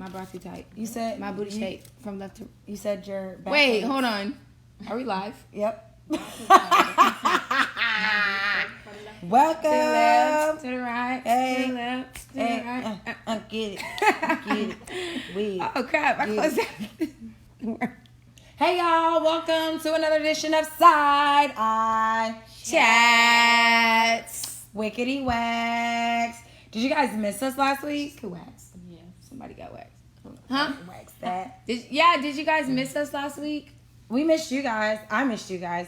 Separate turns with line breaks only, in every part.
My bra too tight.
You said
my booty shape from left to.
You said your back.
Wait, hold on. Are we live?
Yep. Welcome
to the right.
Hey.
To the left. To
Hey,
the right.
get it. Get it. We.
Oh crap! I closed that.
Hey y'all, welcome to another edition of Side Eye
Chats.
Wickety Wax. Did you guys miss us last week?
Could wax.
Yeah.
Somebody got waxed. Huh?
Wax that.
Did you guys miss us last week?
We missed you guys. I missed you guys.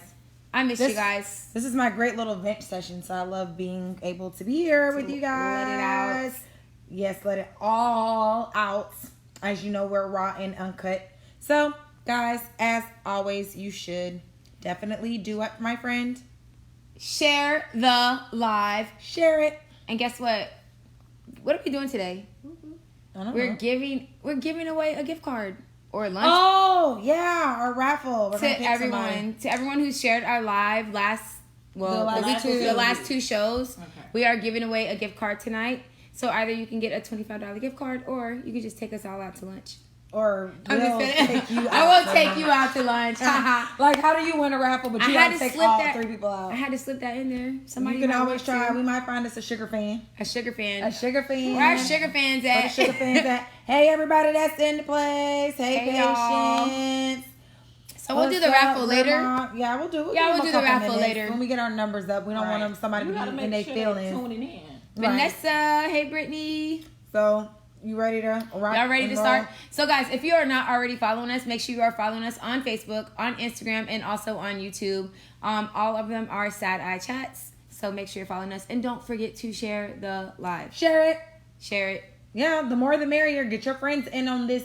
I missed you guys.
This is my great little vent session, so I love being able to be here with you guys.
Let it out.
Yes, let it all out. As you know, we're raw and uncut. So, guys, as always, you should definitely do what, my friend?
Share the live.
Share it.
And guess what? What are we doing today?
I don't
We're
know.
giving away a gift card or lunch.
Oh, yeah, our raffle. We're gonna
to
pick somebody.
everyone who shared our live
The last
two shows.
Okay.
We are giving away a gift card tonight. So either you can get a $25 gift card or you can just take us all out to lunch.
Or
I'm
we'll
just kidding.
take you out.
I will take you out to lunch.
Like, how do you win a raffle, but
I
you
had
have to
to
take
slip
all
that-
3 people out?
I had to slip that in there. Somebody
You can
might
always
want
try.
to.
We might find us a sugar fan.
A sugar fan.
A sugar fan.
Where our sugar fans
Where
at?
the sugar fans at? Hey, everybody that's in the place. Hey,
Hey, y'all.
patience.
So we'll do the
What's up,
raffle later.
Grandma? Yeah, we'll do.
Yeah,
give
we'll
them a
do the
couple
raffle
minutes.
later.
When we get our numbers up, we don't want them somebody
You
to
gotta
be
make
in their
sure
feelings.
they're tuning in.
Right.
Vanessa, hey Brittany.
So, you ready to rock?
Y'all ready
and
to
roll?
start? So guys, if you are not already following us, make sure you are following us on Facebook, on Instagram, and also on YouTube. All of them are Sad Eye Chats. So make sure you're following us. And don't forget to share the live.
Share it.
Share it.
Yeah, the more the merrier. Get your friends in on this,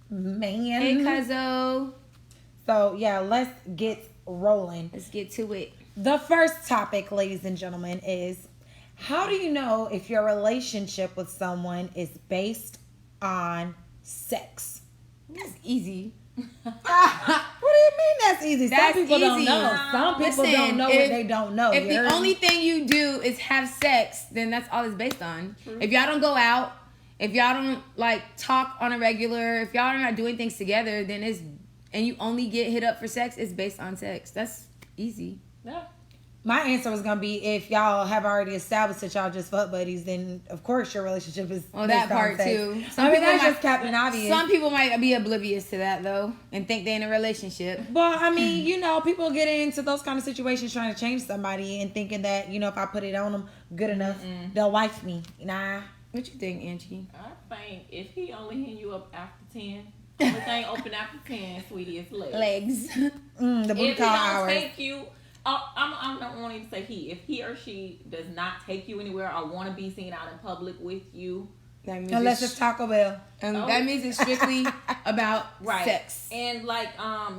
man.
Hey Cuzzo.
So, yeah, let's get rolling.
Let's get to it.
The first topic, ladies and gentlemen, is how do you know if your relationship with someone is based on sex?
That's easy.
What do you mean that's easy?
That's
Some people don't
easy.
know. Some people
Listen,
don't know what they don't know.
If
You
the
heard
only
me?
thing you do is have sex, then that's all it's based on.
True.
If y'all don't go out, if y'all don't like talk on a regular, if y'all are not doing things together, then and you only get hit up for sex, it's based on sex. That's easy.
Yeah.
My answer was gonna be if y'all have already established that y'all just fuck buddies, then of course your relationship is.
Well, that
based on
part
sex.
too.
I mean, that's just Captain Obvious.
Some people might be oblivious to that though, and think they're in a relationship.
Well, I mean, you know, people get into those kind of situations trying to change somebody and thinking that, you know, if I put it on them good enough, they'll wife me. Nah.
What you think, Angie?
I think if he only hitting you up after 10, only thing open after 10, sweetie, is legs.
Legs.
The booty
If he
call
don't
hours.
take you, I don't want to even say he. If he or she does not take you anywhere or want to be seen out in public with you,
That means
Unless it's Taco Bell.
that means it's strictly about
right?
sex.
And like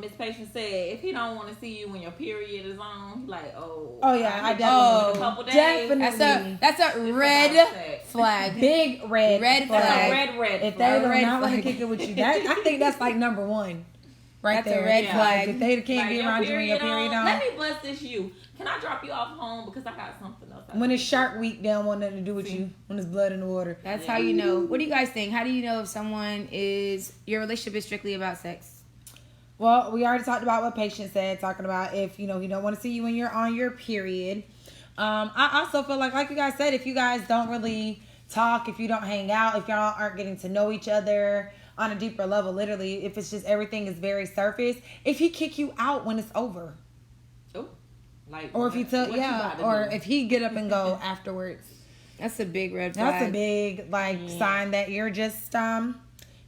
Miss Patience said, if he don't want to see you when your period is on, he's like, oh
Yeah, I
hit you
definitely-
in a couple days.
definitely.
That's a
It's
red
about sex.
flag.
Big red
Red
flag.
flag.
Red
If they
flag.
do
Red
not want to
flag.
kick it with you, I think that's like number one. Right
That's a
there.
red
Yeah.
flag.
If they can't
Like,
be
your
around you when your period on.
Let me bless this you. Can I drop you off home because I got something else?
When it's Shark Week, they don't want nothing to do with you. When it's blood in the water.
That's
Yeah.
how you know. What do you guys think? How do you know if your relationship is strictly about sex?
Well, we already talked about what Patience said, talking about if, you know, he don't want to see you when you're on your period. I also feel like you guys said, if you guys don't really talk, if you don't hang out, if y'all aren't getting to know each other on a deeper level, literally, if it's just everything is very surface, if he kick you out when it's over.
Oh, like,
Or if he
what you about to
or
do?
if he get up and go afterwards.
That's a big red flag.
That's a big sign that you're just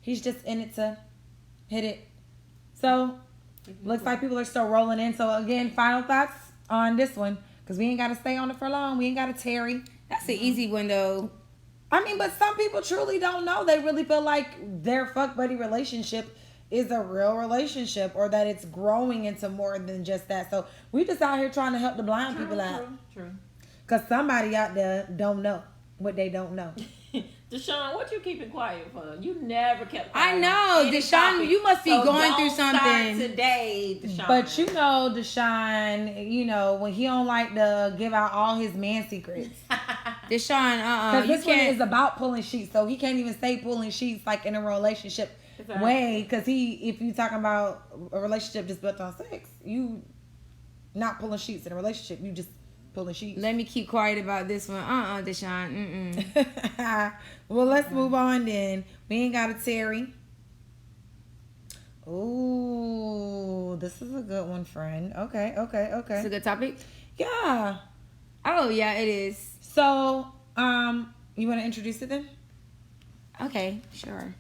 he's just in it to hit it. So looks like people are still rolling in. So again, final thoughts on this one, because we ain't got to stay on it for long. We ain't got to tarry.
That's an easy one though.
I mean, but some people truly don't know. They really feel like their fuck buddy relationship is a real relationship, or that it's growing into more than just that. So we just out here trying to help the blind people out.
True.
Because somebody out there don't know what they don't know.
Deshaun, what you keeping quiet for? You never kept quiet.
I know,
on any
Deshaun,
topic.
you must be
So
going
don't
through
start
something.
today, Deshaun.
But you know, Deshaun, you know, when he don't like to give out all his man secrets.
Deshaun,
Because this one is about pulling sheets, so he can't even say pulling sheets like in a relationship way. Because if you talking about a relationship just built on sex, you not pulling sheets in a relationship. You just pulling sheets.
Let me keep quiet about this one. Deshaun.
Well, let's move on then. We ain't got a Terry. Ooh, this is a good one, friend. Okay.
It's a good topic.
Yeah.
Oh yeah, it is.
So, you want to introduce it then?
Okay, sure.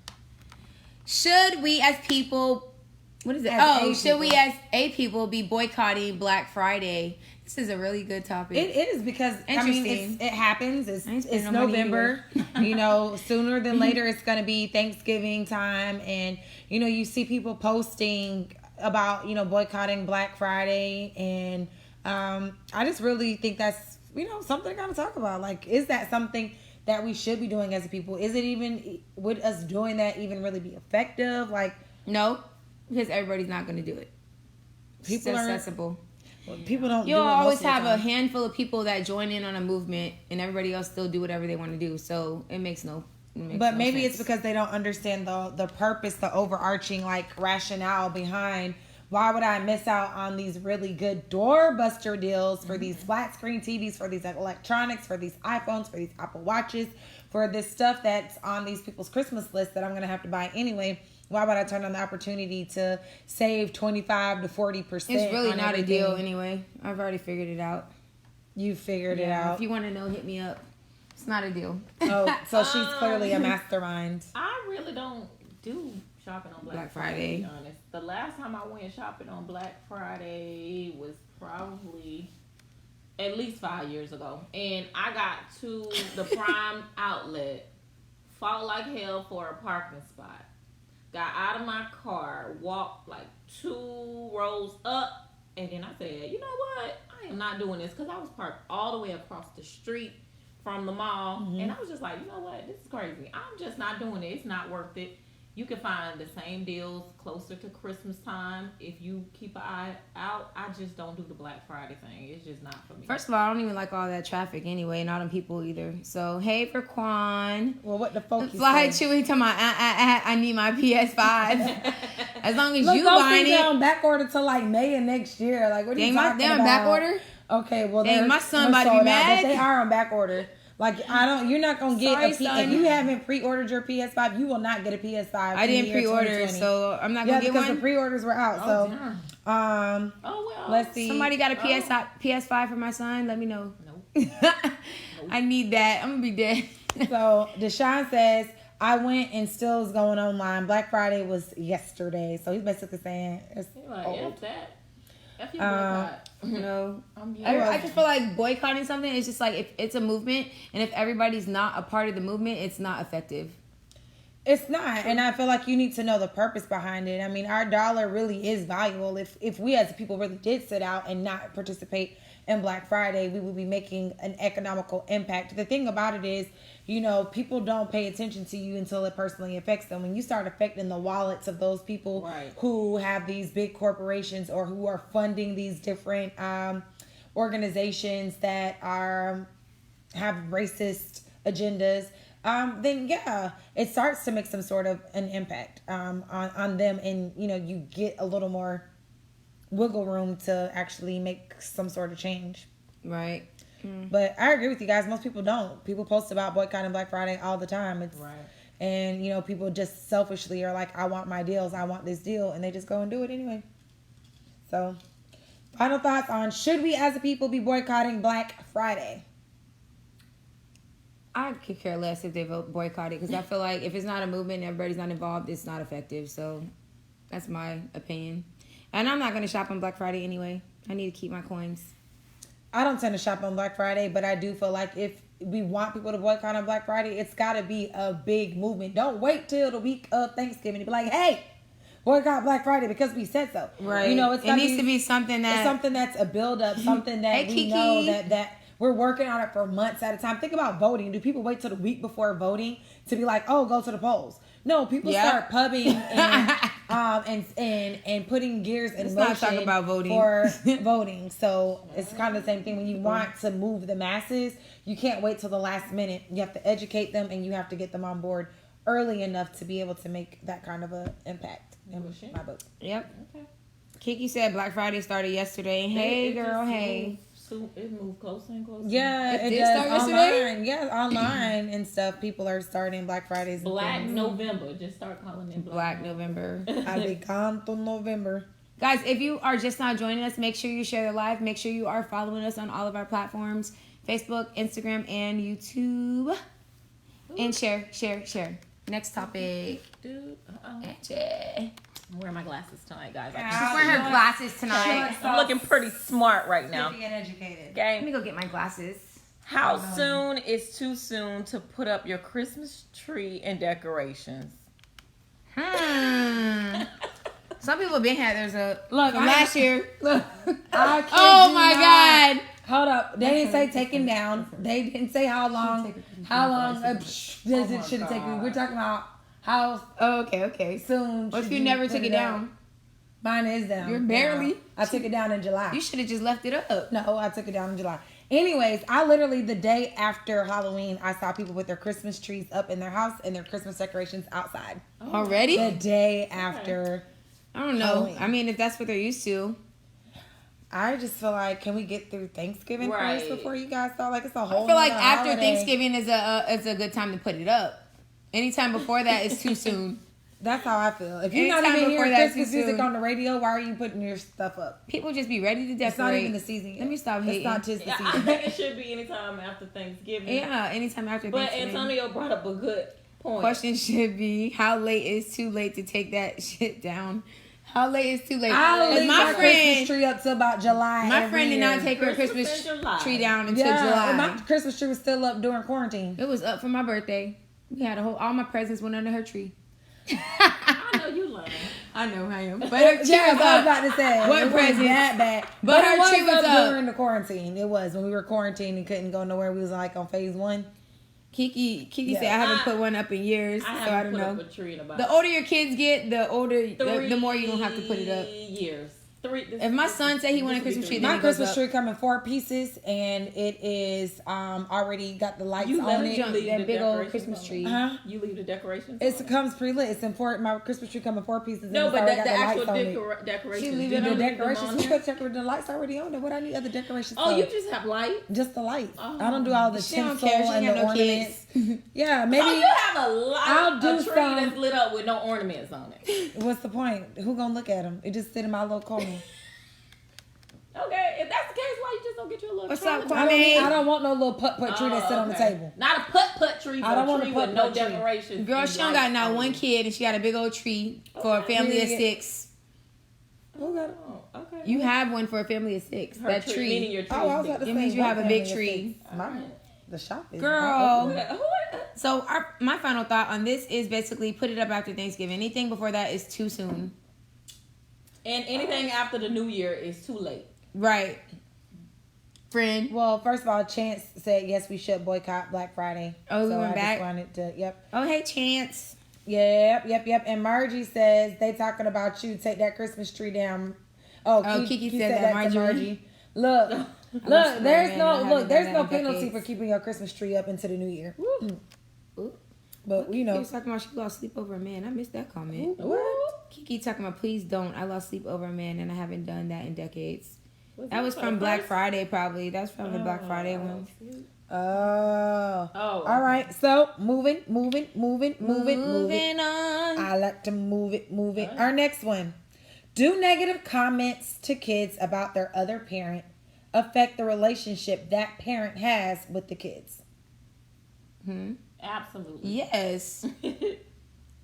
Should we as people, what is it? Should we as a people be boycotting Black Friday? This is a really good topic.
It is because it happens. It's November. Sooner than later it's going to be Thanksgiving time, and you see people posting about boycotting Black Friday, and I just really think that's something to kind of talk about. Like, is that something that we should be doing as a people? Would us doing that even really be effective? Like,
no, because everybody's not going to do it.
People are
accessible.
Well, people don't.
You'll always have a handful of people that join in on a movement, and everybody else still do whatever they want to do. So it makes no.
But maybe sense. It's because they don't understand the purpose, the overarching rationale behind. Why would I miss out on these really good doorbuster deals for these flat screen TVs, for these electronics, for these iPhones, for these Apple Watches, for this stuff that's on these people's Christmas list that I'm gonna have to buy anyway? Why would I turn on the opportunity to save 25 to 40%?
It's really not a deal anyway. I've already figured it out.
You figured it out.
If you want to know, hit me up. It's not a deal.
Oh, so she's clearly a mastermind.
I really don't do shopping on Black Friday. To be honest, the last time I went shopping on Black Friday was probably at least 5 years ago, and I got to the Prime outlet, fought like hell for a parking spot. Got out of my car, walked 2 rows up, and then I said, you know what? I am not doing this, because I was parked all the way across the street from the mall, and I was just like, you know what? This is crazy. I'm just not doing it. It's not worth it. You can find the same deals closer to Christmas time if you keep an eye out. I just don't do the Black Friday thing. It's just not for me.
First of all, I don't even like all that traffic anyway, and all them people either. So, hey, for Quan.
Well, what the fuck you
Fly Chewy talking about, I need my PS5. As long as you buying it.
They're on back order till May of next year. Like, what are you talking about?
They're on back order?
Okay, well,
my son might be mad.
But they are on back order. You're not going to get if you haven't pre-ordered your PS5, you will not get a PS5.
I didn't pre-order, so I'm not going to get one.
Because the pre-orders were out. Let's see.
Somebody got a PS5 for my son? Let me know. Nope. I need that. I'm going to be dead.
So, Deshaun says, I went and still is going online. Black Friday was yesterday. So, he's basically saying it's old.
That. F you boycott.
No. I just feel like boycotting something is just if it's a movement, and if everybody's not a part of the movement, it's not effective.
It's not. And I feel like you need to know the purpose behind it. I mean, our dollar really is valuable. If we as people really did sit out and not participate in Black Friday, we would be making an economical impact. The thing about it is, people don't pay attention to you until it personally affects them. When you start affecting the wallets of those people who have these big corporations or who are funding these different organizations that have racist agendas, then it starts to make some sort of an impact on them, and you get a little more wiggle room to actually make some sort of change.
Right.
But I agree with you guys. Most people don't. People post about boycotting Black Friday all the time. And people just selfishly are like, I want my deals, I want this deal, and they just go and do it anyway. So, final thoughts on, should we as a people be boycotting Black Friday?
I could care less if they boycott it, because I feel like if it's not a movement and everybody's not involved, it's not effective. So that's my opinion. And I'm not going to shop on Black Friday anyway. I need to keep my coins.
I don't tend to shop on Black Friday, but I do feel like if we want people to boycott on Black Friday, it's got to be a big movement. Don't wait till the week of Thanksgiving to be like, hey, boycott Black Friday because we said so.
Right. It needs to be something that's
a build-up, something that we know that we're working on it for months at a time. Think about voting. Do people wait till the week before voting to be like, oh, go to the polls? No, people start pubbing and and putting gears in
Let's
motion
not talk about voting.
for voting. So it's kind of the same thing. When you want to move the masses, you can't wait till the last minute. You have to educate them, and you have to get them on board early enough to be able to make that kind of a impact. In my book.
Yep.
Okay.
Kiki said Black Friday started yesterday. Hey, girl. Hey.
It moved closer and closer.
Yeah,
It
it
did
does
start yesterday?
online. Yeah, online and stuff. People are starting Black Fridays. And
Black
things.
November. Just start calling it
Black November.
I'll be gone till November.
Guys, if you are just now joining us, make sure you share the live. Make sure you are following us on all of our platforms. Facebook, Instagram, and YouTube. And share. Next topic.
Dude,
Angie.
I'm wearing my glasses tonight, guys.
She's wearing her glasses tonight.
I'm looking pretty smart right now.
Get educated.
Let
Okay.
me go get my glasses.
How soon is too soon to put up your Christmas tree and decorations?
Some people been had there's a
Look,
from last year.
Look,
Oh my God.
Hold up. They didn't say taken down. They didn't say how long. How long does it should have taken? We're talking about how
Oh, okay.
soon.
What if
should
you never
put
took it down?
Mine is down.
You're barely.
now. I took it down in July.
You should have just left it up.
No, I took it down in July. Anyways, I literally, the day after Halloween, I saw people with their Christmas trees up in their house and their Christmas decorations outside.
Already?
The day after.
I don't know.
Halloween.
I mean, if that's what they're used to.
I just feel like, can we get through Thanksgiving
Right.
first before you guys start? Like, it's a whole
I feel like
nother
after
holiday.
Thanksgiving is a good time to put it up. Anytime before that is too soon.
That's how I feel. If you're not
Anytime
even
before
hearing
that,
Christmas
too
music
soon.
on the radio, why are you putting your stuff up?
People just be ready to decorate.
It's not even the season yet.
Let me stop hating.
It's not just the
Yeah, I
season.
think it should be anytime after Thanksgiving.
Yeah, anytime after
But
Thanksgiving.
Antonio brought up a good point.
Question should be, how late is too late to take that shit down? How late is too late?
I'll
Because
leave
my
my Christmas
friend,
tree up till about July.
my
every
friend did not
year.
take her
Christmas
Christmas
in July.
tree down until
and
July.
my Christmas tree was still up during quarantine.
It was up for my birthday. We had all my presents went under her tree.
I know you lying.
I know I am. But her tree
Yeah,
was
I was
up.
about to say.
What
it wasn't
presents?
that bad.
But
But
her
it was
tree was up.
during the quarantine. It was when we were quarantined and couldn't go nowhere. We was like on phase 1.
Kiki
Yeah.
said I haven't put one up in years,
I
so I
haven't
don't
put
know.
up a tree in about
The older your kids get, the more you don't have to put it up.
3 years.
If my son said he wanted a Christmas tree, then
My
it goes
Christmas
up.
tree come in 4 pieces, and it is already got the lights
You
on
let
it.
jump leave
that
the
big old
decorations
Christmas
on.
tree.
Huh?
You leave the decorations.
It
on?
comes pre-lit. It's in 4. My Christmas tree come in 4 pieces.
No,
and
but
it's
the
already got
actual
lights on it.
decorations.
She leave
You
it
don't
on
The
leave them
decorations,
on
we
there?
put the lights already on there. What I need other decorations
Oh,
for?
you just have light.
Just the lights.
Oh.
I don't do all the
She don't
tinsel
care. She
and
ain't
the
got no
ornaments.
kids.
Yeah, maybe.
Oh, you have
I'll do
a tree
some-
that's lit up with no ornaments on it.
What's the point? Who gonna look at them? It just sit in my little corner.
Okay, if that's the case, why you just don't get you a little
What's
tree?
up,
I
Kwame?
don't want no little putt tree that sit on the
okay.
table.
Not a putt tree,
I don't
but
want
a
a
tree with no
putt-putt tree.
decorations.
Girl,
and
she don't got
lights
not
on
one
it.
kid, and she got a big old tree for a family of
Yeah.
6.
Who got it?
Oh, okay.
You have one for a family of 6.
Her
That
tree. Meaning
tree.
your tree.
Oh, I was about to
It
say.
means you
what
have a big
family is
tree.
this? Mine. The shop is.
Girl.
Who?
So my final thought on this is basically put it up after Thanksgiving. Anything before that is too soon.
And anything after the new year is too late.
Right. Friend.
Well, first of all, Chance said yes, we should boycott Black Friday.
Oh, we
so
went
I
back?
just wanted to. Yep.
Oh, hey, Chance.
Yep. And Margie says they talking about you. Take that Christmas tree down. Oh,
Kiki said that,
to
Margie.
Look,
swear,
there's
man, I haven't
there's
done
no
that in
penalty
decades.
for keeping your Christmas tree up into the new year.
Ooh.
But you
She
know,
was talking about she lost sleep over a man. I missed that comment.
what?
Kiki talking about please don't. I lost sleep over a man and I haven't done that in decades.
Was
That was
for
from
the
Black
first-
Friday probably. That's from the Black Friday one.
Oh.
Oh.
All right. So moving.
Moving on.
I like to move it. Our next one. Do negative comments to kids about their other parent affect the relationship that parent has with the kids?
Absolutely.
Yes.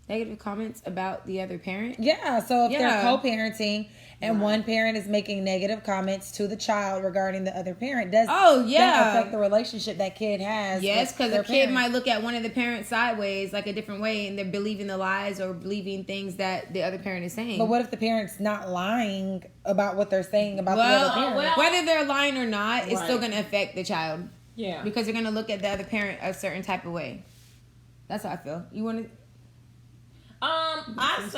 Negative comments about the other parent.
Yeah. So if
Yeah.
they're co-parenting and one parent is making negative comments to the child regarding the other parent, does
Oh, yeah.
that affect the relationship that kid has?
Yes,
with
because
their
a kid
parent?
might look at one of the parents sideways, like a different way, and they're believing the lies or believing things that the other parent is saying.
But what if the parent's not lying about what they're saying about the
well,
other parent?
whether they're lying or not, it's still
Right.
going to affect the child
Yeah.
because they're going to look at the other parent a certain type of way. That's how I feel. You want to?
I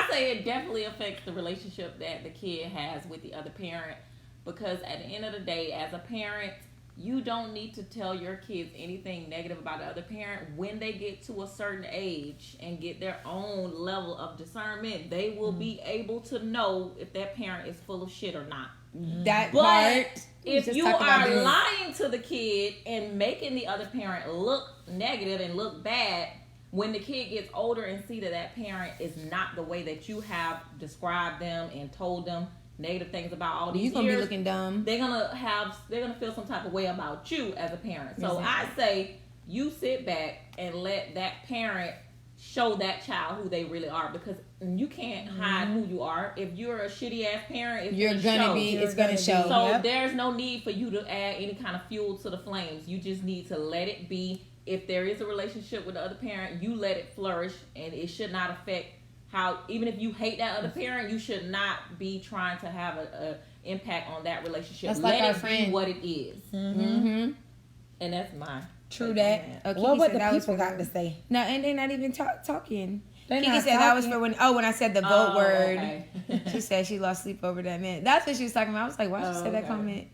say it definitely affects the relationship that the kid has with the other parent, because at the end of the day, as a parent, you don't need to tell your kids anything negative about the other parent. When they get to a certain age and get their own level of discernment, they will be able to know if that parent is full of shit or not.
That
but
part.
If you are lying to the kid and making the other parent look negative and look bad, when the kid gets older and see that parent is not the way that you have described them and told them negative things about all these years,
you're gonna be looking dumb.
They're gonna feel some type of way about you as a parent. So I say you sit back and let that parent show that child who they really are, because you can't hide who you are. If you're a shitty ass parent, it's gonna show. So there's no need for you to add any kind of fuel to the flames. You just need to let it be. If there is a relationship with the other parent, you let it flourish, and it should not affect how, even if you hate that other parent, you should not be trying to have a impact on that relationship.
That's
let
like our
it
friend.
be what it is.
Mm-hmm.
And that's my
true that. What the people got to say?
No, and they're not even talking.
They're
Kiki
not
said
talking.
that was for when I said the vote word.
Okay.
She said she lost sleep over that man. That's what she was talking about. I was like, why she say that comment?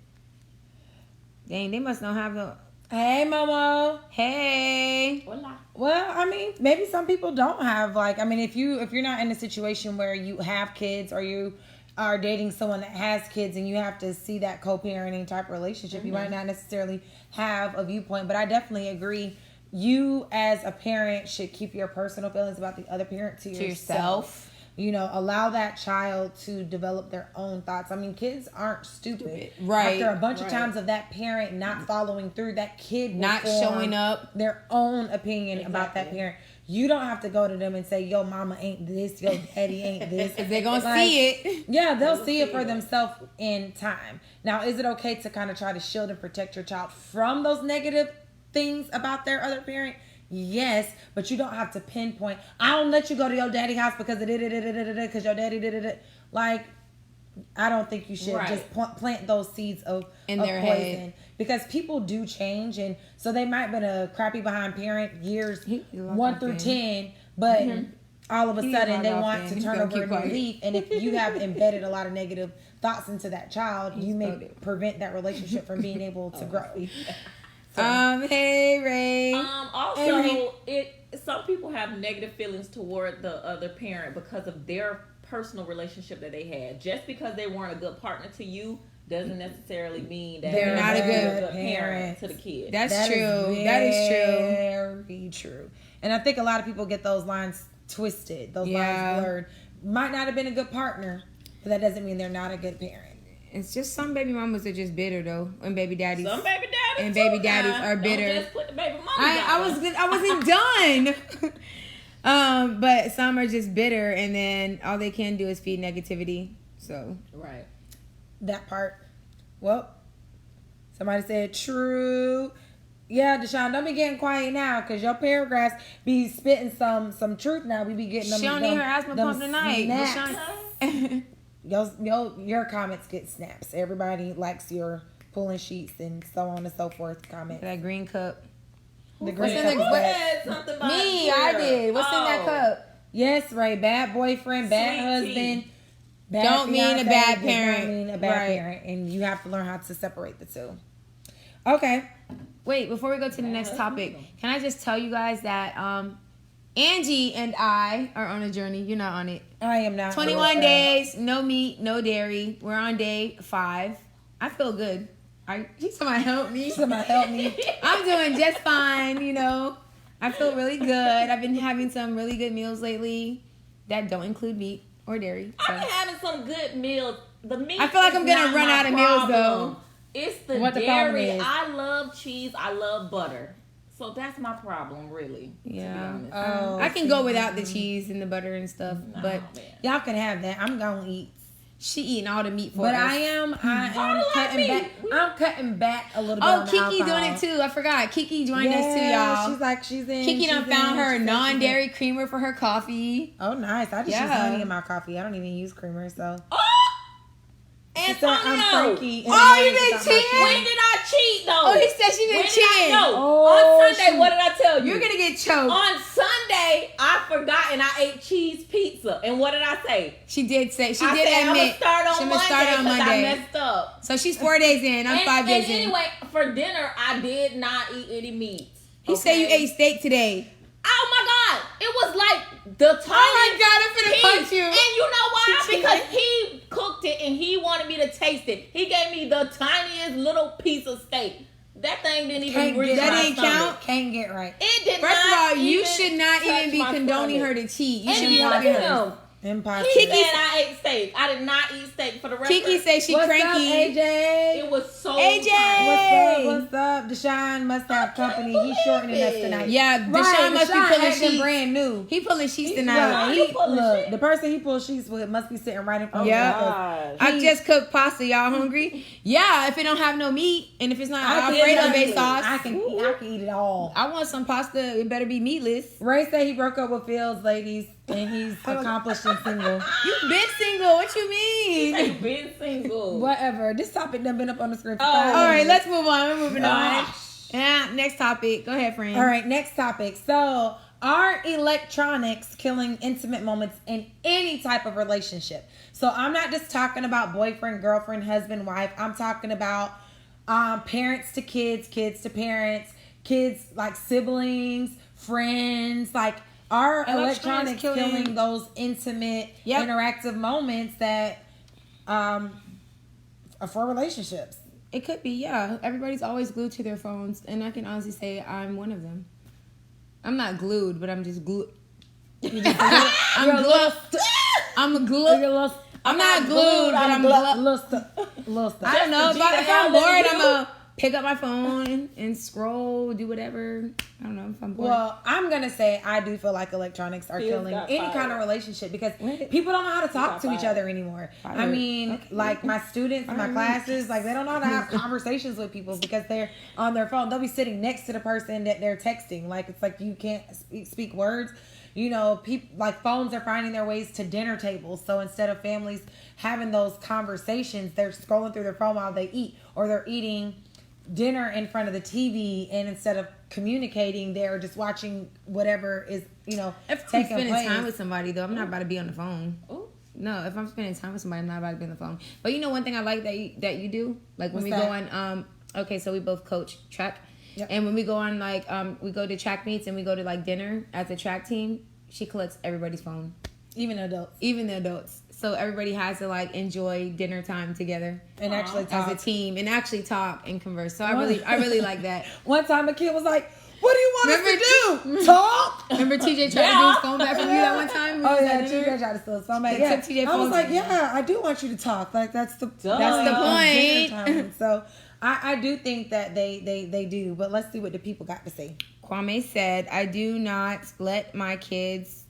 Dang, they must not have the.
Hey, Momo.
Hey.
Hola.
Well, I mean, maybe some people don't have, like, I mean, if you're not in a situation where you have kids or you are dating someone that has kids and you have to see that co-parenting type relationship, you might not necessarily have a viewpoint, but I definitely agree. You as a parent should keep your personal feelings about the other parent to yourself. You know, allow that child to develop their own thoughts. I mean, kids aren't stupid.
Right.
After a bunch of times of that parent not following through, that kid will
not
form
showing up,
their own opinion about that parent. You don't have to go to them and say, yo, mama ain't this, yo, daddy ain't this.
If they're going to see it.
Yeah, they'll see it for themselves in time. Now, is it okay to kind of try to shield and protect your child from those negative things about their other parent? Yes, but you don't have to pinpoint. I don't let you go to your daddy's house because of because your daddy did it. Like, I don't think you should just plant those seeds of
their
poison
head.
Because people do change, and so they might have been a crappy behind parent years 1 through 10, but all of a sudden they want to turn over a new leaf. And if you have embedded a lot of negative thoughts into that child, you may prevent that relationship from being able to grow.
Hey Ray.
Also, some people have negative feelings toward the other parent because of their personal relationship that they had. Just because they weren't a good partner to you doesn't necessarily mean that
they're
not a good
parent
to
the kid.
That's true. That is true.
Very true. And I think a lot of people get those lines twisted. Those lines blurred. Might not have been a good partner, but that doesn't mean they're not a good parent.
It's just some baby mamas are just bitter though, and baby daddies.
Some baby daddies
and baby daddies are bitter.
Don't just put the baby mama
I wasn't done. But some are just bitter, and then all they can do is feed negativity. So
that part. Well, somebody said true. Yeah, Deshaun, don't be getting quiet now, because your paragraphs be spitting some truth now. We be getting them.
She don't need her asthma pump tonight.
Your comments get snaps. Everybody likes your pulling sheets and so on and so forth comments.
That green cup.
The green
cup.
Me, I did. What's in that cup?
Yes, Ray. Bad boyfriend, bad husband.
Don't mean a bad parent.
Don't mean a bad parent. And you have to learn how to separate the two. Okay.
Wait, before we go to the next topic, can I just tell you guys that Angie and I are on a journey. You're not on it.
I am not.
21 days, no meat, no dairy. We're on day 5. I feel good. Somebody help me. I'm doing just fine, you know. I feel really good. I've been having some really good meals lately that don't include meat or dairy. So.
I've been having some good meals. The meat.
I feel like I'm gonna run out of meals though.
It's the dairy. I love cheese. I love butter. So that's my problem, really.
Yeah. I can go without the cheese and the butter and stuff, but
y'all can have that. I'm gonna eat.
She eating all the meat for
us. But I am cutting back. I'm cutting back a little bit.
Oh, Kiki doing it too. I forgot. Kiki joined us too, y'all.
She's in.
Kiki done found her non-dairy creamer for her coffee.
Oh, nice. I just use honey in my coffee. I don't even use creamer, so.
Antonio!
I'm Frankie.
Oh, you been cheating?
When did I cheat though?
Oh, he said she been cheating.
No.
Oh,
On Sunday, what did I tell you?
You're gonna get choked.
On Sunday, I forgot and I ate cheese pizza. And what did I say?
She did say. She
I
did
said,
admit.
I'm gonna start on Monday because I messed up.
So she's 4 days in. I'm 5 days in.
Anyway, for dinner, I did not eat any meat.
He said you ate steak today.
Oh my God! It was like the tiniest.
Oh my God! I'm finna punch you.
And you know why? Because he cooked it and he wanted me to taste it. He gave me the tiniest little piece of steak. That thing didn't even reach
that
my
didn't
stomach.
count.
Can't get right.
It did
First of
not
all, you
even
should not even
touch
be
my
condoning
stomach.
her to cheat. You
And
should be
then
helping
look at
her.
him.
Impossible.
He said I ate steak. I did not eat steak for the record.
Kiki said she
What's
cranky.
up, AJ?
It was so
AJ!
tiny.
What's up? Deshaun must have company. He's shortening us tonight.
Yeah, Deshaun
Right,
must be
Deshaun
pulling
acting
sheets.
brand new.
He pulling sheets
Well,
tonight.
he pulling
look,
shit.
the person he pulls sheets with must be sitting right in front
Yeah.
of us.
Gosh.
I just cooked pasta. Y'all hungry? Yeah, if it don't have no meat and if it's not Alfredo based sauce,
I can eat it all.
I want some pasta. It better be meatless.
Ray said he broke up with Fields, ladies, and he's accomplished and single.
You been single? What you mean?
You been single.
Whatever. This topic done been up on the screen for
Oh.
5
All right,
minutes.
let's move on. We're moving on.
Gosh.
Yeah, next topic. Go ahead, friend.
All right, next topic. So, are electronics killing intimate moments in any type of relationship? So, I'm not just talking about boyfriend, girlfriend, husband, wife. I'm talking about parents to kids, kids to parents, kids like siblings, friends. Like, are electronics killing those intimate, interactive moments that are for relationships?
It could be, yeah. Everybody's always glued to their phones, and I can honestly say I'm one of them. I'm not glued, but I'm just glued. I'm glued. I'm glued. I'm not glued, but I'm glued. I don't know. If I'm bored, I'm gonna pick up my phone and scroll, do whatever. I don't know if I'm bored.
Well, I'm gonna say I do feel like electronics are killing any kind of relationship because people don't know how to talk to each other anymore. I mean, like my students in my classes, like they don't know how to have conversations with people because they're on their phone. They'll be sitting next to the person that they're texting. Like it's like you can't speak words. You know, people like phones are finding their ways to dinner tables. So instead of families having those conversations, they're scrolling through their phone while they eat, or they're eating dinner in front of the TV, and instead of communicating, they're just watching whatever is, you know,
if I'm
taking
spending
place.
time with somebody, though, I'm not about to be on the phone.
Ooh.
No, if I'm spending time with somebody, I'm not about to be on the phone. But you know, one thing I like that you do, like when we go on, okay, so we both coach track, and when we go on like we go to track meets and we go to like dinner as a track team, she collects everybody's phone,
even adults,
even the adults. So everybody has to like enjoy dinner time together
and actually talk
as a team and actually talk and converse. So I really like that.
One time a kid was like, "What do you want us to do? Talk?"
Remember TJ tried to do his phone back from you that one time?
Oh yeah, TJ tried to steal his phone back. Yeah,
TJ
I was
phone
like,
back.
yeah, I do want you to talk. Like that's the
point.
So I do think that they do, but let's see what the people got to say.
Kwame said, "I do not let my kids."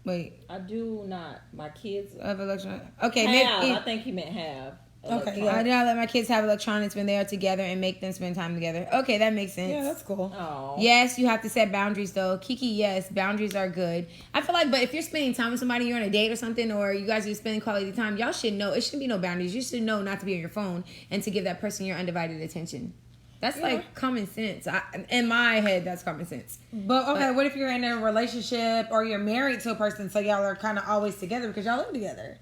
Wait.
I do not. My kids
have electronics. Okay,
I think he meant have.
Okay, yeah.
I do not let my kids have electronics when they are together and make them spend time together. Okay, that makes sense.
Yeah, that's cool.
Oh.
Yes, you have to set boundaries though. Kiki, yes, boundaries are good. I feel like, but if you're spending time with somebody, you're on a date or something, or you guys are spending quality time, y'all should know. It shouldn't be no boundaries. You should know not to be on your phone and to give that person your undivided attention. That's like common sense. In my head, that's common sense.
But what if you're in a relationship or you're married to a person, so y'all are kind of always together because y'all live together?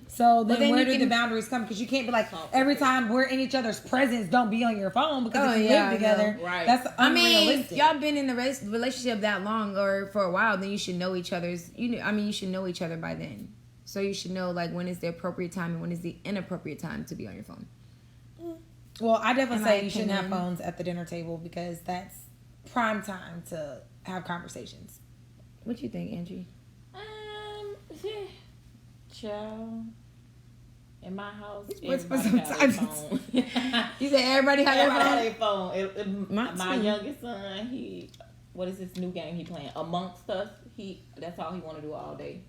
So then where do the boundaries come? Because you can't be like, every time we're in each other's presence, don't be on your phone because if you live together,
right.
That's unrealistic.
I mean, y'all been in the relationship that long or for a while, then you should know each other's. You should know each other by then. So you should know like when is the appropriate time and when is the inappropriate time to be on your phone.
Well, I definitely say you shouldn't have phones at the dinner table because that's prime time to have conversations.
What you think, Angie?
Child. In my house,
everybody
has a phone.
You said everybody has
their phone. My youngest son, what is this new game he playing? Amongst Us. That's all he want to do all day.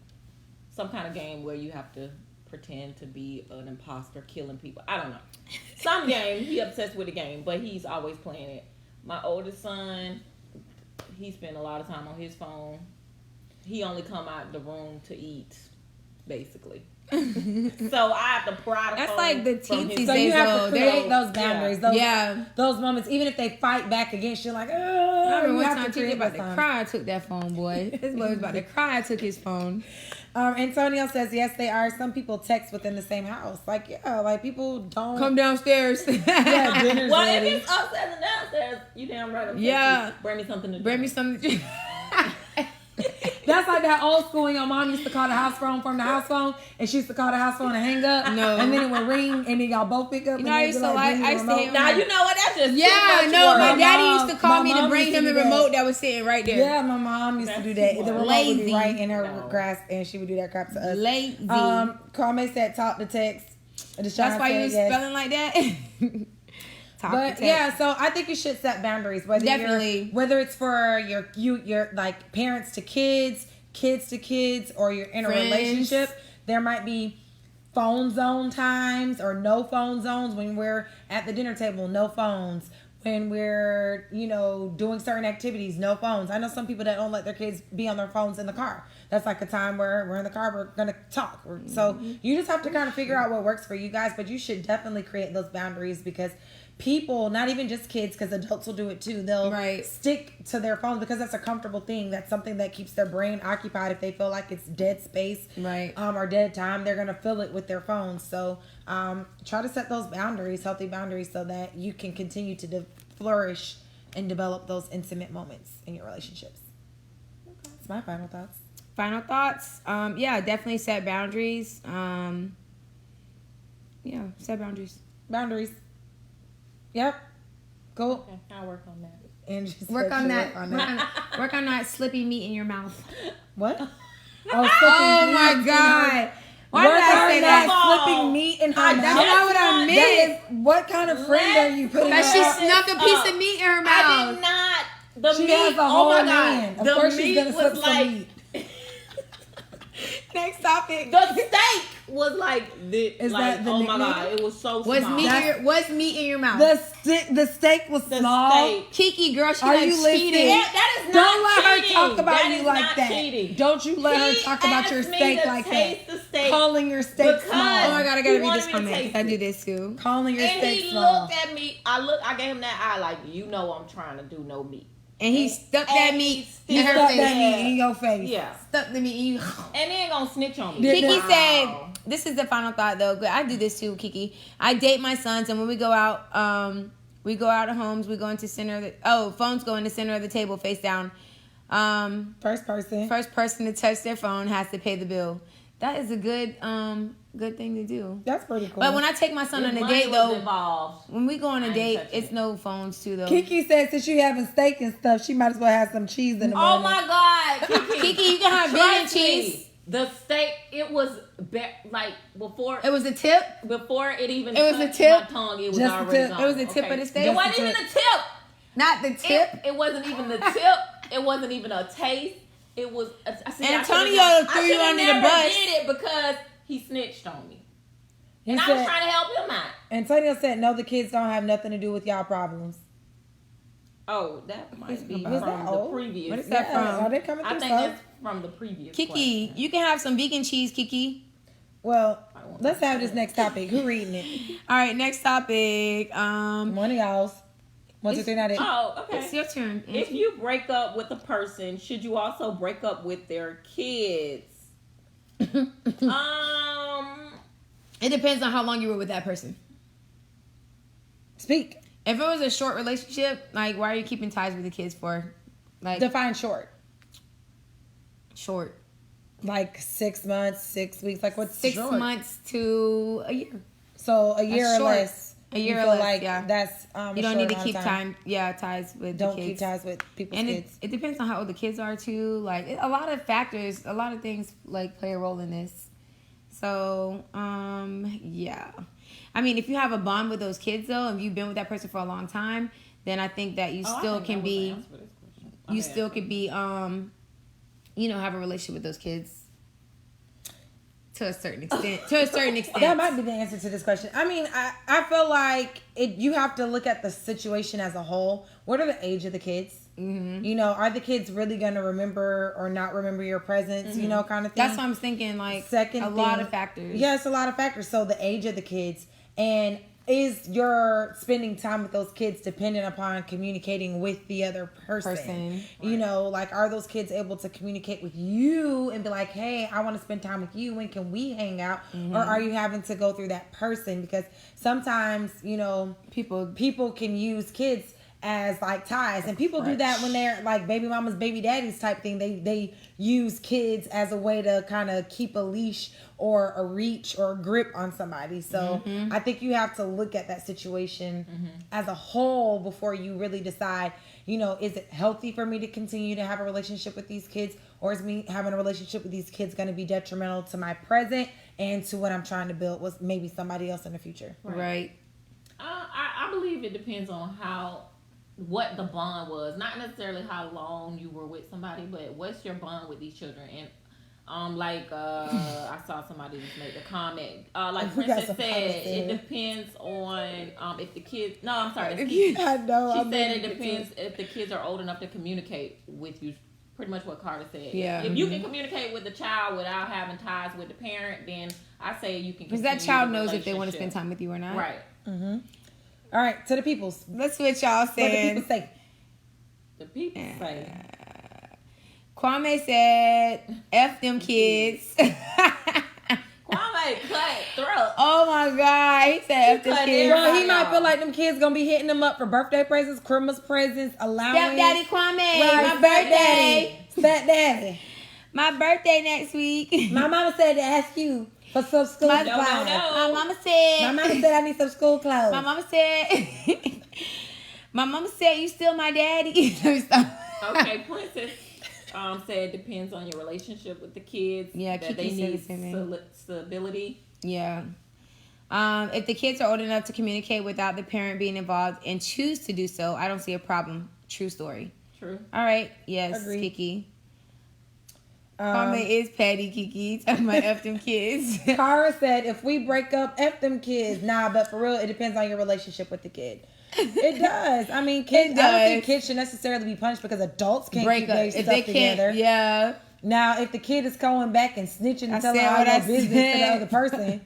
Some kind of game where you have to pretend to be an imposter killing people. I don't know. Some game. He obsessed with the game, but he's always playing it. My oldest son, he spent a lot of time on his phone. He only come out the room to eat. basically. So I have to pry the
That's
phone
like the
from his-
teensy
So you
days
have to
old.
create those boundaries,
Yeah.
those moments. Even if they fight back against you, like,
I
you
remember one
have
time
to
Tiki
create
about
those
to
times.
cry. I took that phone, boy. This boy was about to cry. I took his phone.
Antonio says, yes, they are. Some people text within the same house. Like, yeah, like people don't.
Come downstairs.
Yeah, dinner's
Well,
ready.
if it's upstairs and downstairs, you damn right. I'm
Yeah.
Bring me something to drink.
Bring me something.
That's like that old school when your mom used to call the house phone from the house phone, and she used to call the house phone and hang up.
No.
And then it would ring, and then y'all both pick up.
You know,
and
I
they'd
used
be
to like-
"Bring me
I
the
used to
remote."
hate
Now you know what? That's just
Yeah,
too much
no,
work.
my daddy
mom-
used to call
my
me to
mom
bring
used to
him the
do that.
remote that was sitting right there.
Yeah, my mom used to
That's
do that.
too
The
much.
remote would be
Lazy.
right in her
No.
grasp, and she would do that crap to us.
Lazy.
Carme said talk to text.
That's why you was spelling like that? Talk to
But
text.
yeah, so I think you should set boundaries.
Definitely.
Whether it's for your like parents to kids to kids, or you're in a
Friends.
relationship. There might be phone zone times or no phone zones when we're at the dinner table. No phones. When we're doing certain activities, no phones. I know some people that don't let their kids be on their phones in the car. That's like a time where we're in the car, we're gonna talk. So you just have to kind of figure out what works for you guys. But you should definitely create those boundaries, because people, not even just kids, because adults will do it too. They'll
Right.
stick to their phones because that's a comfortable thing. That's something that keeps their brain occupied. If they feel like it's dead space,
Right.
or dead time, they're gonna fill it with their phones. So try to set those boundaries, healthy boundaries, so that you can continue to flourish and develop those intimate moments in your relationships. That's my final thoughts.
Final thoughts? Yeah, definitely set boundaries. Yeah, set boundaries.
Boundaries. Yep. Cool.
Okay, I'll work on that.
And just
Work
said
on
she'll
that. Work on that slippy meat in your mouth.
What? Oh,
Oh my God. Why did I say that?
Slipping meat in her
I-
mouth.
That's not what I meant.
That is, what kind of friend are you putting?
That she
her-
snuck a piece of meat in her
I
mouth.
did not. The
She
meat.
has a
Oh
whole
my God.
man. Of
The
course she's
meat
gonna slip
was
some
like
meat.
Next topic.
the steak was like this.
Is
like,
that the
oh my
nickname?
God, it was so
What's
small.
meat in your mouth?
The steak was
The
small.
steak.
Kiki, girl, she
Are
like
you listening?
cheated.
That is not
Don't let
cheating.
her talk about
That
you
is
like
not
that.
cheating.
Don't you let her
He
talk about your
asked me
steak
to
like
taste
that.
the steak
Calling your steak
because-
Oh
small.
my God, I
He
gotta read
wanted
this
me to
comment.
taste
I do
it.
this too.
Calling your
And
steak
he
small.
looked at me. I gave him that eye like, you know I'm trying to do no meat.
And he stuck that
and
meat
he
in her
Stuck
face.
that meat in your face.
Yeah.
Stuck the meat in you.
And he ain't gonna snitch on me.
Did-
Kiki
Wow.
said, this is the final thought though. I do this too, Kiki. I date my sons, and when we go out of homes, we go into phones go in the center of the table face down.
First person.
First person to touch their phone has to pay the bill. That is a good thing to do.
That's pretty cool.
But when I take my son
If
on a
money
date
was
though,
involved,
when we go on
I
a
ain't
date,
touching
it's
it.
no phones too though.
Kiki said since you having steak and stuff, she might as well have some cheese in the
oh
morning.
my God, Kiki.
Kiki, you can have vegan
Trust me,
cheese.
The steak, it was like before
It was a tip.
before it even
It was a
touched
tip?
my tongue. It was
Just the
already
tip.
gone.
It was the tip of the steak?
It wasn't even the tip.
Not the tip.
It wasn't even the tip. It wasn't even a taste. It was.
Antonio threw you under the bus.
I did it because he snitched on me, and I was
said-
trying to help him out.
Antonio said, no, the kids don't have nothing to do with y'all problems.
Oh, that might be
Was
from
that
the
old?
previous.
What is that from?
Are they coming
I
through
think
stuff?
that's from the previous.
Kiki,
question.
you can have some vegan cheese, Kiki.
Well, let's have this next topic. Who reading it?
All right, next topic.
One of y'all's. 1, 2, 3, not it.
Oh, okay.
It's your turn.
If you break up with a person, should you also break up with their kids?
It depends on how long you were with that person.
Speak.
If it was a short relationship, like why are you keeping ties with the kids for? Like
Define short.
short.
Like 6 months, 6 weeks. Like what's
6
short?
months to a year.
So a year
That's
or
short.
less.
A year
you
or
feel
less,
like
yeah.
that's
You don't need to keep ties with
Don't
the kids.
keep ties with people's
And
kids.
it depends on how old the kids are too. Like a lot of factors, a lot of things like play a role in this. So, yeah. I mean, if you have a bond with those kids though, and you've been with that person for a long time, then I think that you still can be, you still could be, have a relationship with those kids. To a certain extent. To a certain extent.
That might be the answer to this question. I mean, I feel like you have to look at the situation as a whole. What are the age of the kids? Mm-hmm. You know, are the kids really going to remember or not remember your presence? Mm-hmm. You know, kind of thing.
That's what I'm thinking. Like, lot of factors.
Yeah, it's a lot of factors. So the age of the kids, and is your spending time with those kids dependent upon communicating with the other person? Right. You know, like, are those kids able to communicate with you and be like, hey, I want to spend time with you. When can we hang out? Mm-hmm. Or are you having to go through that person? Because sometimes, you know, people can use kids as like ties, and people do that when they're like baby mamas, baby daddies type thing. They use kids as a way to kind of keep a leash or a reach or a grip on somebody. So I think you have to look at that situation as a whole before you really decide, you know, is it healthy for me to continue to have a relationship with these kids, or is me having a relationship with these kids going to be detrimental to my present and to what I'm trying to build with maybe somebody else in the future?
Right.
I believe it depends on what the bond was, not necessarily how long you were with somebody, but what's your bond with these children. And I saw somebody just make a comment, like Princess said, it depends on if the kids, no, I'm sorry,
I know,
she said it depends if the kids are old enough to communicate with you. Pretty much what Carter said.
Yeah.
If you can communicate with the child without having ties with the parent, then I say you can.
Because that child knows if they want to spend time with you or not.
Right.
Mm-hmm. All right, to the peoples.
That's what y'all saying.
What the people say.
The people say.
Kwame said, F them kids.
Kwame cut throat.
Oh my God. He said F them kids.
Well, he might feel like them kids gonna be hitting them up for birthday presents, Christmas presents, allowance.
Stepdaddy Kwame.
Right,
My birthday.
Stepdaddy.
My birthday next week.
My mama said to ask you for some school clothes.
No.
My mama said
I need some school clothes.
My mama said you still my daddy.
Okay, Princess said depends on your relationship with the kids.
Yeah,
that they need stability.
Yeah. If the kids are old enough to communicate without the parent being involved and choose to do so, I don't see a problem. True story.
True.
All right. Yes,
Agreed.
Kiki. Comment is Patty Kiki. Talking about F them kids.
Cara said, if we break up, F them kids. Nah, but for real, it depends on your relationship with the kid. It does. I mean, kids. I don't think kids should necessarily be punished because adults can't keep their stuff together.
Yeah.
Now, if the kid is going back and snitching and telling all your business to the other person,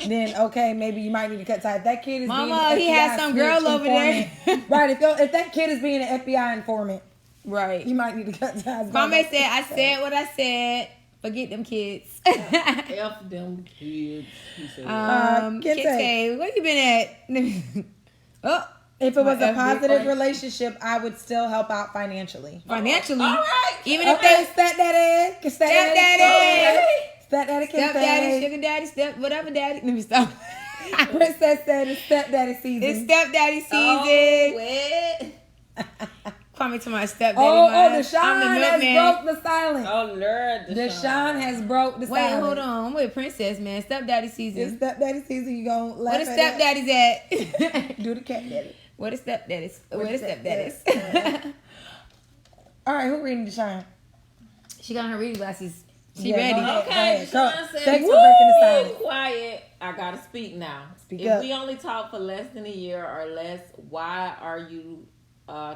then okay, maybe you might need to cut ties. If that kid is
Mama,
being
he has some girl over there.
Right. If that kid is being an FBI informant,
right,
you might need to cut ties.
Kwame said, I said what I said. Forget them kids.
F them kids. He said.
Kente,
where you been at?
If it was a positive relationship, I would still help out financially.
Financially?
All right.
Even if they
stepdaddy,
sugar daddy, whatever daddy. Let me stop.
Princess said it's stepdaddy season.
It's stepdaddy season. Kwame to my stepdaddy.
Deshaun has broke the silence.
Oh, Lord.
Deshaun has broke the silence.
Wait, hold on. I'm with Princess, man. Stepdaddy season.
It's stepdaddy season. You gonna laugh
Where the stepdaddies at?
Do the cat daddy.
Where the stepdaddies? Where the stepdaddies?
All right, who reading Deshaun?
She got her reading glasses. She ready.
Okay, Deshaun said,
thanks for breaking the silence.
Quiet. I gotta speak now.
Speak
if
up.
we only talk for less than a year or less, why are you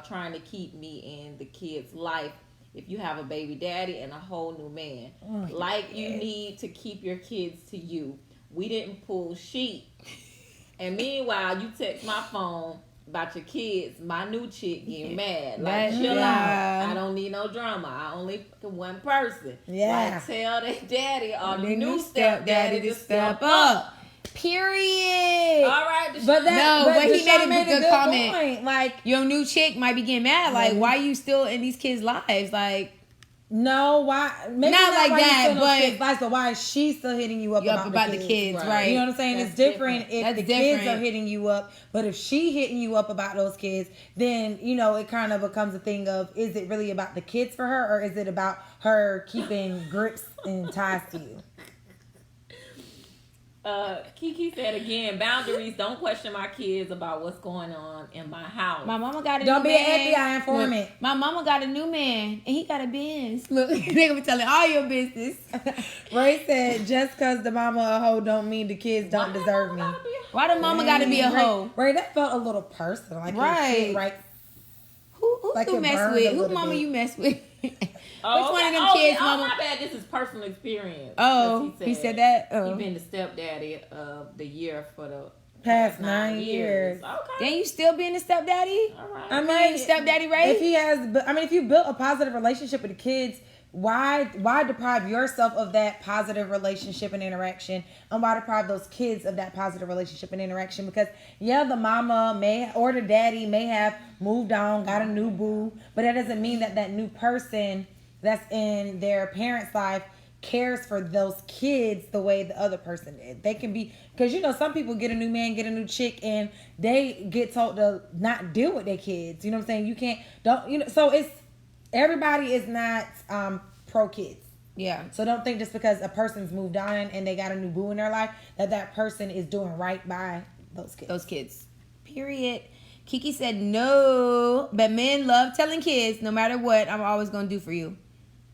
trying to keep me in the kid's life if you have a baby daddy and a whole new man? You need to keep your kids to you. We didn't pull sheep. And meanwhile, you text my phone about your kids, my new chick getting mad. Like, chill out. I don't need no drama. I only one person.
Yeah.
Like, tell their daddy or the new stepdaddy to step
up. Period.
All right.
He made a good comment.
Point. Like,
your new chick might be getting mad. Like, why you still in these kids' lives? Like,
no, why? Maybe
not like
why
that,
but why is she still hitting you up about
the kids? Right.
You know what I'm saying?
That's
it's different if
That's
the
different.
kids are hitting you up, but if she hitting you up about those kids, then you know it kind of becomes a thing of, is it really about the kids for her, or is it about her keeping grips and ties to you?
Kiki said again, boundaries. Don't question my kids about what's going on in my house.
My mama got a
Don't
new
be
man.
an FBI informant.
Look, my mama got a new man, and he got a Benz. Look, they gonna be telling all your business.
Ray said, just because the mama a hoe don't mean the kids don't deserve me.
Why the mama gotta be a hoe?
Ray, that felt a little personal. Like
Right.
Right.
Who
Like
you
it
mess
burned
with?
a
Who
little
mama
bit.
you mess with?
Oh,
Which one of them
okay.
kids,
Oh,
mama?
my bad. This is personal experience.
Oh, he said that.
He
Oh.
been the stepdaddy of the year for the
Past 9 years.
Okay.
Then you still being a stepdaddy?
All right.
I
Right,
mean,
stepdaddy, right?
If he has, if you built a positive relationship with the kids, why deprive yourself of that positive relationship and interaction, and why deprive those kids of that positive relationship and interaction? Because the mama or the daddy may have moved on, got a new boo, but that doesn't mean that new person that's in their parents' life cares for those kids the way the other person did. They can be, because some people get a new man, get a new chick, and they get told to not deal with their kids. You know what I'm saying? So it's, everybody is not pro kids.
Yeah.
So don't think just because a person's moved on and they got a new boo in their life that person is doing right by those kids.
Period. Kiki said no, but men love telling kids no matter what, I'm always gonna do for you.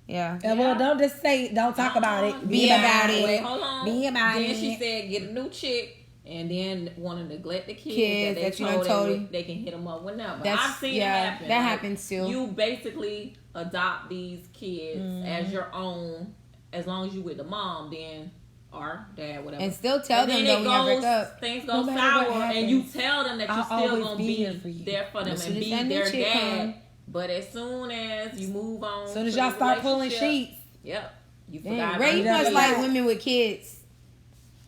Yeah.
Well, don't just say, don't talk about it.
Be about it.
Wait, hold on.
Be about
then
it.
she said, get a new chick, and then want to neglect the kids
that you
they
done told
they can hit them up whenever.
That's-
I've seen
yeah,
it happen.
that happens too.
You basically adopt these kids as your own, as long as you with the mom, then or dad, whatever.
And still tell them don't break up.
Things go
No matter what
sour,
happens,
and you tell them that you're
I'll
still
always
gonna
be
be
here for you.
there for them
As
and
soon as
be
that new
their
chick
dad.
come.
But as soon as you move on,
As soon as
to
y'all
the
start pulling
relationship,
sheets.
Yep. You
Dang,
forgot
Ray, you
about
must
the
like women with kids.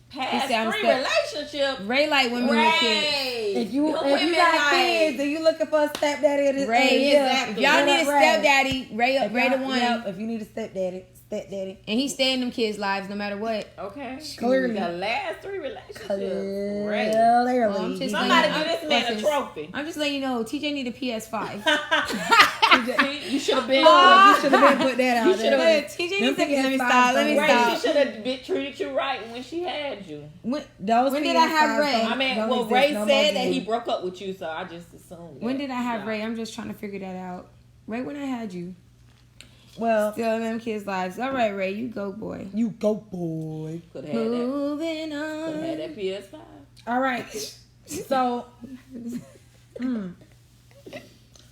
past
He said I'm
3
stuck.
relationships.
Ray like women with kids.
Ray,
If you
Them women
got
like-
kids and you looking for a stepdaddy at this
Ray,
age,
exactly.
if y'all need a stepdaddy, Ray the one.
If you need a stepdaddy.
And he stay in them kids' lives no matter what.
Okay.
Clearly.
The last 3 relationships. Ray.
Clearly.
Well, I'm just
Somebody
letting-
give this man a trophy.
I'm just letting you know, TJ need a PS5.
See, you should have been.
You should have been put that out
You
there.
shoulda-
Look, TJ needs to let me stop. Let me
Ray,
stop.
she should have treated you right when she had you.
When
Those
did I have
PS5s
Ray?
don't-
I mean,
don't
well,
exist
Ray
no more,
said that
dude.
he broke up with you, so I just assumed.
When
that.
did I have
Yeah.
Ray? I'm just trying to figure that out. Ray, when I had you.
Well,
Still in them kids' lives. All right, Ray, you go, boy.
you go, boy.
Could have had that.
Moving
Could have had
on.
that PS5.
All right. So,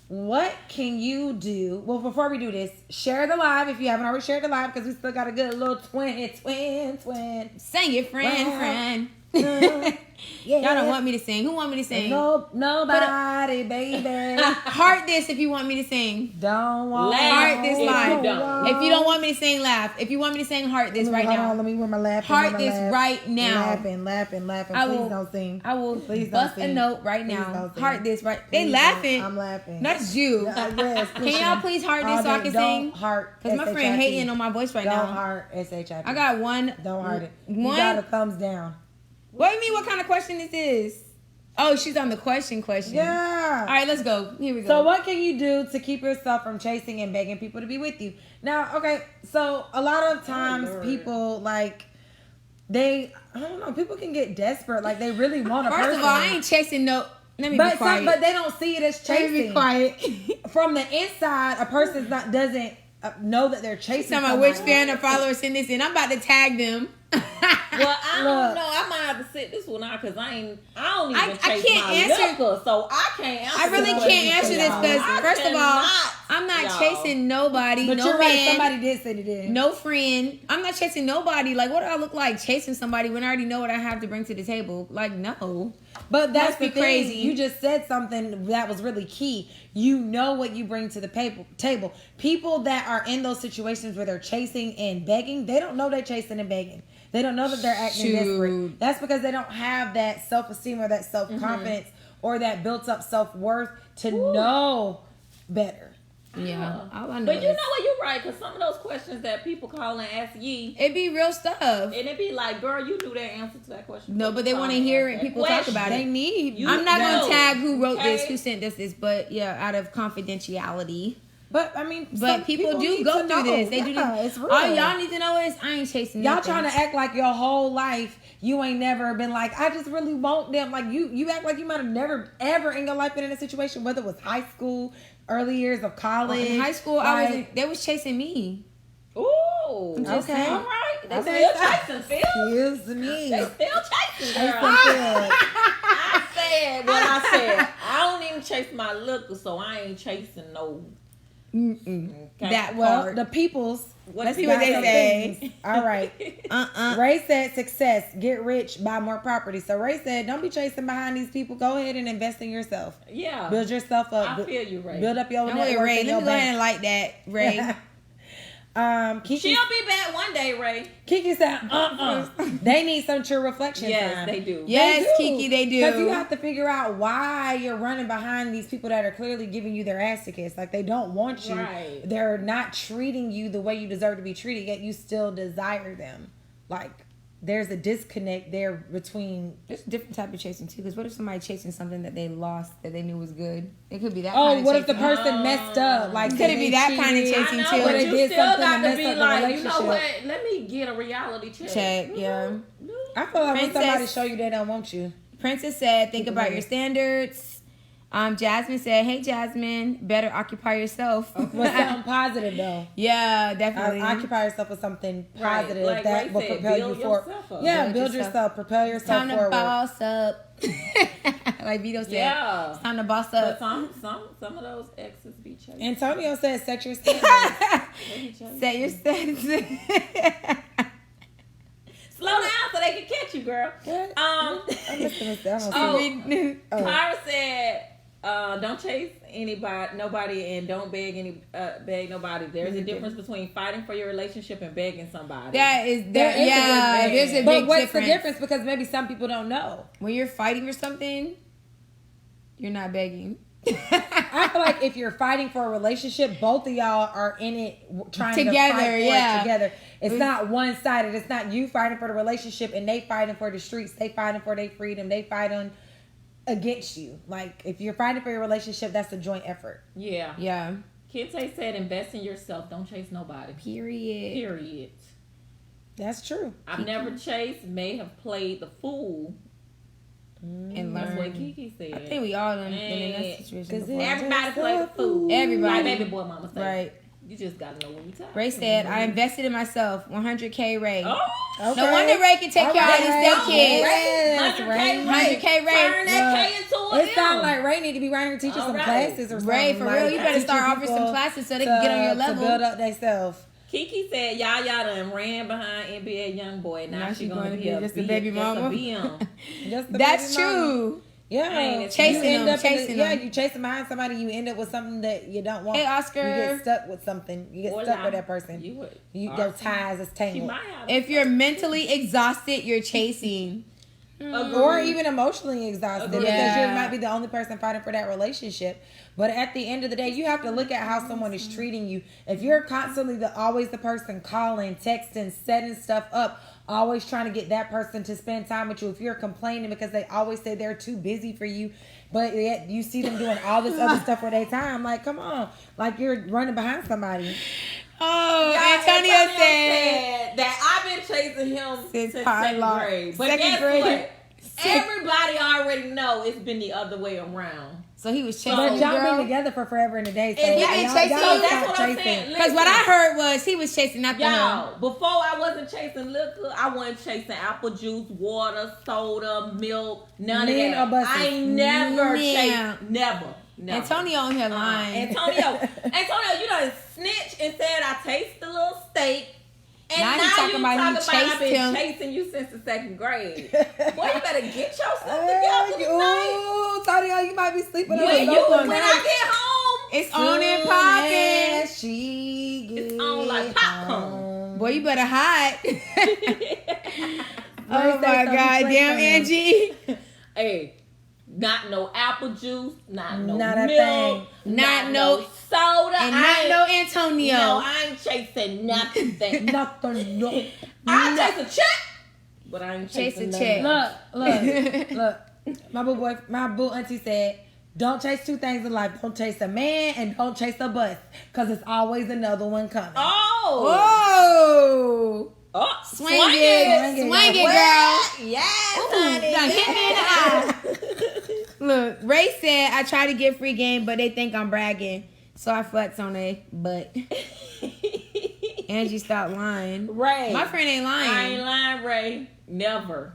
what can you do? Well, before we do this, share the live if you haven't already shared the live, because we still got a good little twin.
Sing it, friend,
Wow.
friend.
Yeah.
Y'all don't want me to sing. Who want me to sing?
Nobody, baby.
Heart this if you want me to sing.
Don't want
Heart this
if
live.
you don't.
If you don't want me to sing, laugh. If you want me to sing, heart this right
Hold
now.
on, let me wear my laughing.
Heart
my
this
laugh.
right now.
Laughing.
I
Please
will-
don't sing.
I will
Please don't
bust a
sing.
note right
Please
now.
don't sing.
Heart this right. They
Please
laughing.
don't. I'm laughing.
That's you.
Yes,
Can y'all please heart this so I can sing?
Heart.
Because my friend hating on my voice right
Don't
now.
heart S-H-I-T.
I got one.
Don't heart it.
One.
You got a thumbs down.
What do you mean? What kind of question this is? Oh, she's on the question.
Yeah.
All right, let's go. Here we go.
So what can you do to keep yourself from chasing and begging people to be with you? Now, okay, so a lot of times
Lord.
people I don't know, people can get desperate. Like they really want a person.
First of all, I ain't chasing no. Let me be
but
quiet.
but they don't see it as
Let me
chasing.
be quiet.
From the inside, a person doesn't know that they're chasing.
Tell my which
somebody.
fan or follower send this in. I'm about to tag them.
Well, I
Look.
don't know. I might have to sit this one out because I don't even
I
chase
can't
my
answer-
liquor, so I can't answer.
I really
this
can't answer
question,
this
y'all.
because
I
first of all,
cannot,
I'm not
y'all.
chasing nobody,
But
no
you're right.
man,
Somebody did say they did.
no friend. I'm not chasing nobody. Like, what do I look like chasing somebody when I already know what I have to bring to the table? Like, no.
But that's
Must be
the thing.
crazy.
You just said something that was really key. You know what you bring to the table. People that are in those situations where they're chasing and begging, they don't know they're chasing and begging. They don't know that they're acting
Shoot.
desperate. That's because they don't have that self-esteem or that self-confidence or that built-up self-worth to know better.
Yeah, all I know
But you know
is
what? You're right because some of those questions that people call and ask ye,
it be real stuff.
and it be like, "Girl, you knew that answer to that question."
No, but they want to hear it. People talk about
They
it.
need.
You
I'm not
know,
gonna tag who wrote this,
okay?
who sent us this, but yeah, out of confidentiality.
But I mean,
But people do go through this. They do this.
It's real.
All y'all need to know is I ain't chasing
Y'all
nothing.
trying to act like your whole life you ain't never been like, I just really want them. Like you act like you might have never ever in your life been in a situation, whether it was high school, early years of college.
In high school, they was chasing me.
Ooh.
Okay.
All right. They
Okay.
still chasing Phil.
Excuse me.
They still chasing, girl.
Chasing
I said what I said. I don't even chase my liquor, so I ain't chasing no. Okay.
That
Well,
part.
the people's.
Let's see what they say.
All right. Ray said success, get rich, buy more property. So Ray said, don't be chasing behind these people. Go ahead and invest in yourself.
Yeah.
Build yourself up.
I feel you, Ray.
Build up your
I'm
network.
with Ray.
and
Let
your
me go ahead
bank.
and like that, Ray.
Kiki,
She'll be back one day, Ray.
Kiki said, They need some true reflection
Yes,
time.
they do.
Yes, Kiki, they do.
Because you have to figure out why you're running behind these people that are clearly giving you their ass to kiss. Like, they don't want you.
Right.
They're not treating you the way you deserve to be treated, yet you still desire them. Like, there's a disconnect there between...
There's a different type of chasing too. Because what if somebody chasing something that they lost that they knew was good? It could be that.
Oh,
kind of
what if the
chasing.
person messed up? Like,
Could it be that kind of
I
chasing
know,
too?
but
They
you
did
still
something
got
to
to
mess
be
up the
like, you know
relationship.
what? Let me get a reality check.
Check, yeah.
I feel like when
Princess-
somebody show you they don't want you.
Princess said, think
Keep it
about
moving.
your standards. Jasmine said, hey, Jasmine, better occupy yourself.
With something positive, though.
Yeah, definitely.
Occupy yourself with something
Right.
positive
Like
that
Ray
will
said,
propel you
build
forward.
yourself up.
Yeah,
Build
build
yourself.
yourself, propel yourself
Time to
forward.
boss up. Like Vito said.
Yeah.
It's time to boss
But
up.
some of those exes be chasing.
Antonio said, set your standards.
They be chasing.
Set your standards.
Slow down so they can catch you, girl.
I'm listening to that.
Oh.
Oh.
Tyra said, don't chase nobody, and don't beg nobody. There's a difference between fighting for your relationship and begging somebody.
That is
There
that.
is a
Yeah,
difference.
there's a
But
big
what's
difference.
the difference? Because maybe some people don't know.
When you're fighting for something, you're not begging.
I feel like if you're fighting for a relationship, both of y'all are in it trying to
Together,
fight for
yeah.
it together. It's not one-sided. It's not you fighting for the relationship and they fighting for the streets. They fighting for their freedom. They fighting against you. Like, if you're fighting for your relationship, that's a joint effort.
Yeah.
Yeah.
Kente said, invest in yourself. Don't chase nobody.
Period.
Period.
That's true.
I've never chased, may have played the fool.
And
That's what
learn.
Kiki said.
I think we all been in
Man,
that situation
'cause
before.
Everybody play the fool.
Everybody.
Like baby boy mama said.
Right.
You just gotta know when you talk.
Ray said, I invested in myself. 100K Ray.
Oh,
No wonder Ray can take care of all these
Ray.
step kids.
Yes,
100K
Ray.
100K Ray.
Turn that K into a
It sounds
M.
like Ray need to be right here teaching
All
some
right.
classes or something.
Ray, for real, you better
teaching
start offering some
people
classes so they can get on your level.
To build up themselves.
Kiki said, Yaya done ran behind NBA Youngboy. Now she gonna be
just a baby mama.
Just the
That's
baby mama.
true.
Yeah,
Chasing
you end
them,
up in
chasing
the,
them.
Yeah, you chasing behind somebody, you end up with something that you don't want.
Hey, Oscar.
You get stuck with something. You get stuck with that person. Your ties is
She
tangled.
might have.
If you're mentally exhausted, you're chasing.
Or even emotionally exhausted because
Yeah.
you might be the only person fighting for that relationship. But at the end of the day, you have to look at how someone is treating you. If you're constantly always the person calling, texting, setting stuff up, always trying to get that person to spend time with you. If you're complaining because they always say they're too busy for you, but yet you see them doing all this other stuff with their time, like, come on, like you're running behind somebody.
Oh, Antonio said
that I've been chasing him
Since
since
Pine
second
Law.
grade. But
Second
guess
grade.
what? Everybody already know it's been the other way around.
So he was chasing
But
the
y'all
girl.
been together for forever and a day. So
And
he been chasing
y'all
you.
That's
stop
what I'm
chasing.
saying.
Because what I heard was he was chasing after her.
Y'all, before I wasn't chasing liquor, I wasn't chasing apple juice, water, soda, milk, none
Men
of
or
that.
buses?
I ain't never
Yeah.
chased, never.
Antonio on here lying.
Antonio, you done snitch and said I taste the little steak. And
Now
now,
he talking
you
about he
talking about I've been
chased him.
chasing you since the second grade. Boy, you better get yourself together tonight.
Ooh, Tony, you might be sleeping on
When
the
when I get home,
It's on and popping.
She
it's on like popcorn.
Boy, you better hide. Oh
Where's
my
that
God,
stuff you
damn
play from
Angie.
Hey, not no apple juice, not no
Not a
milk,
thing.
Not no-
soda,
And
I
not
ain't-
no Antonio.
No, I ain't chasing nothing.
Nothing. No.
I chase a check, but I ain't
Chase
chasing
a check.
nothing.
Look. My boo auntie said, Don't chase two things in life. Don't chase a man and don't chase a bus. Because it's always another one coming.
Oh!
Oh!
Swing it, girl.
Yes,
honey. Now hit me in the eye. Look, Ray said, I try to get free game, but they think I'm bragging. So I flex on they butt. Angie, stop lying.
Ray.
My friend ain't lying.
I ain't lying, Ray. Never.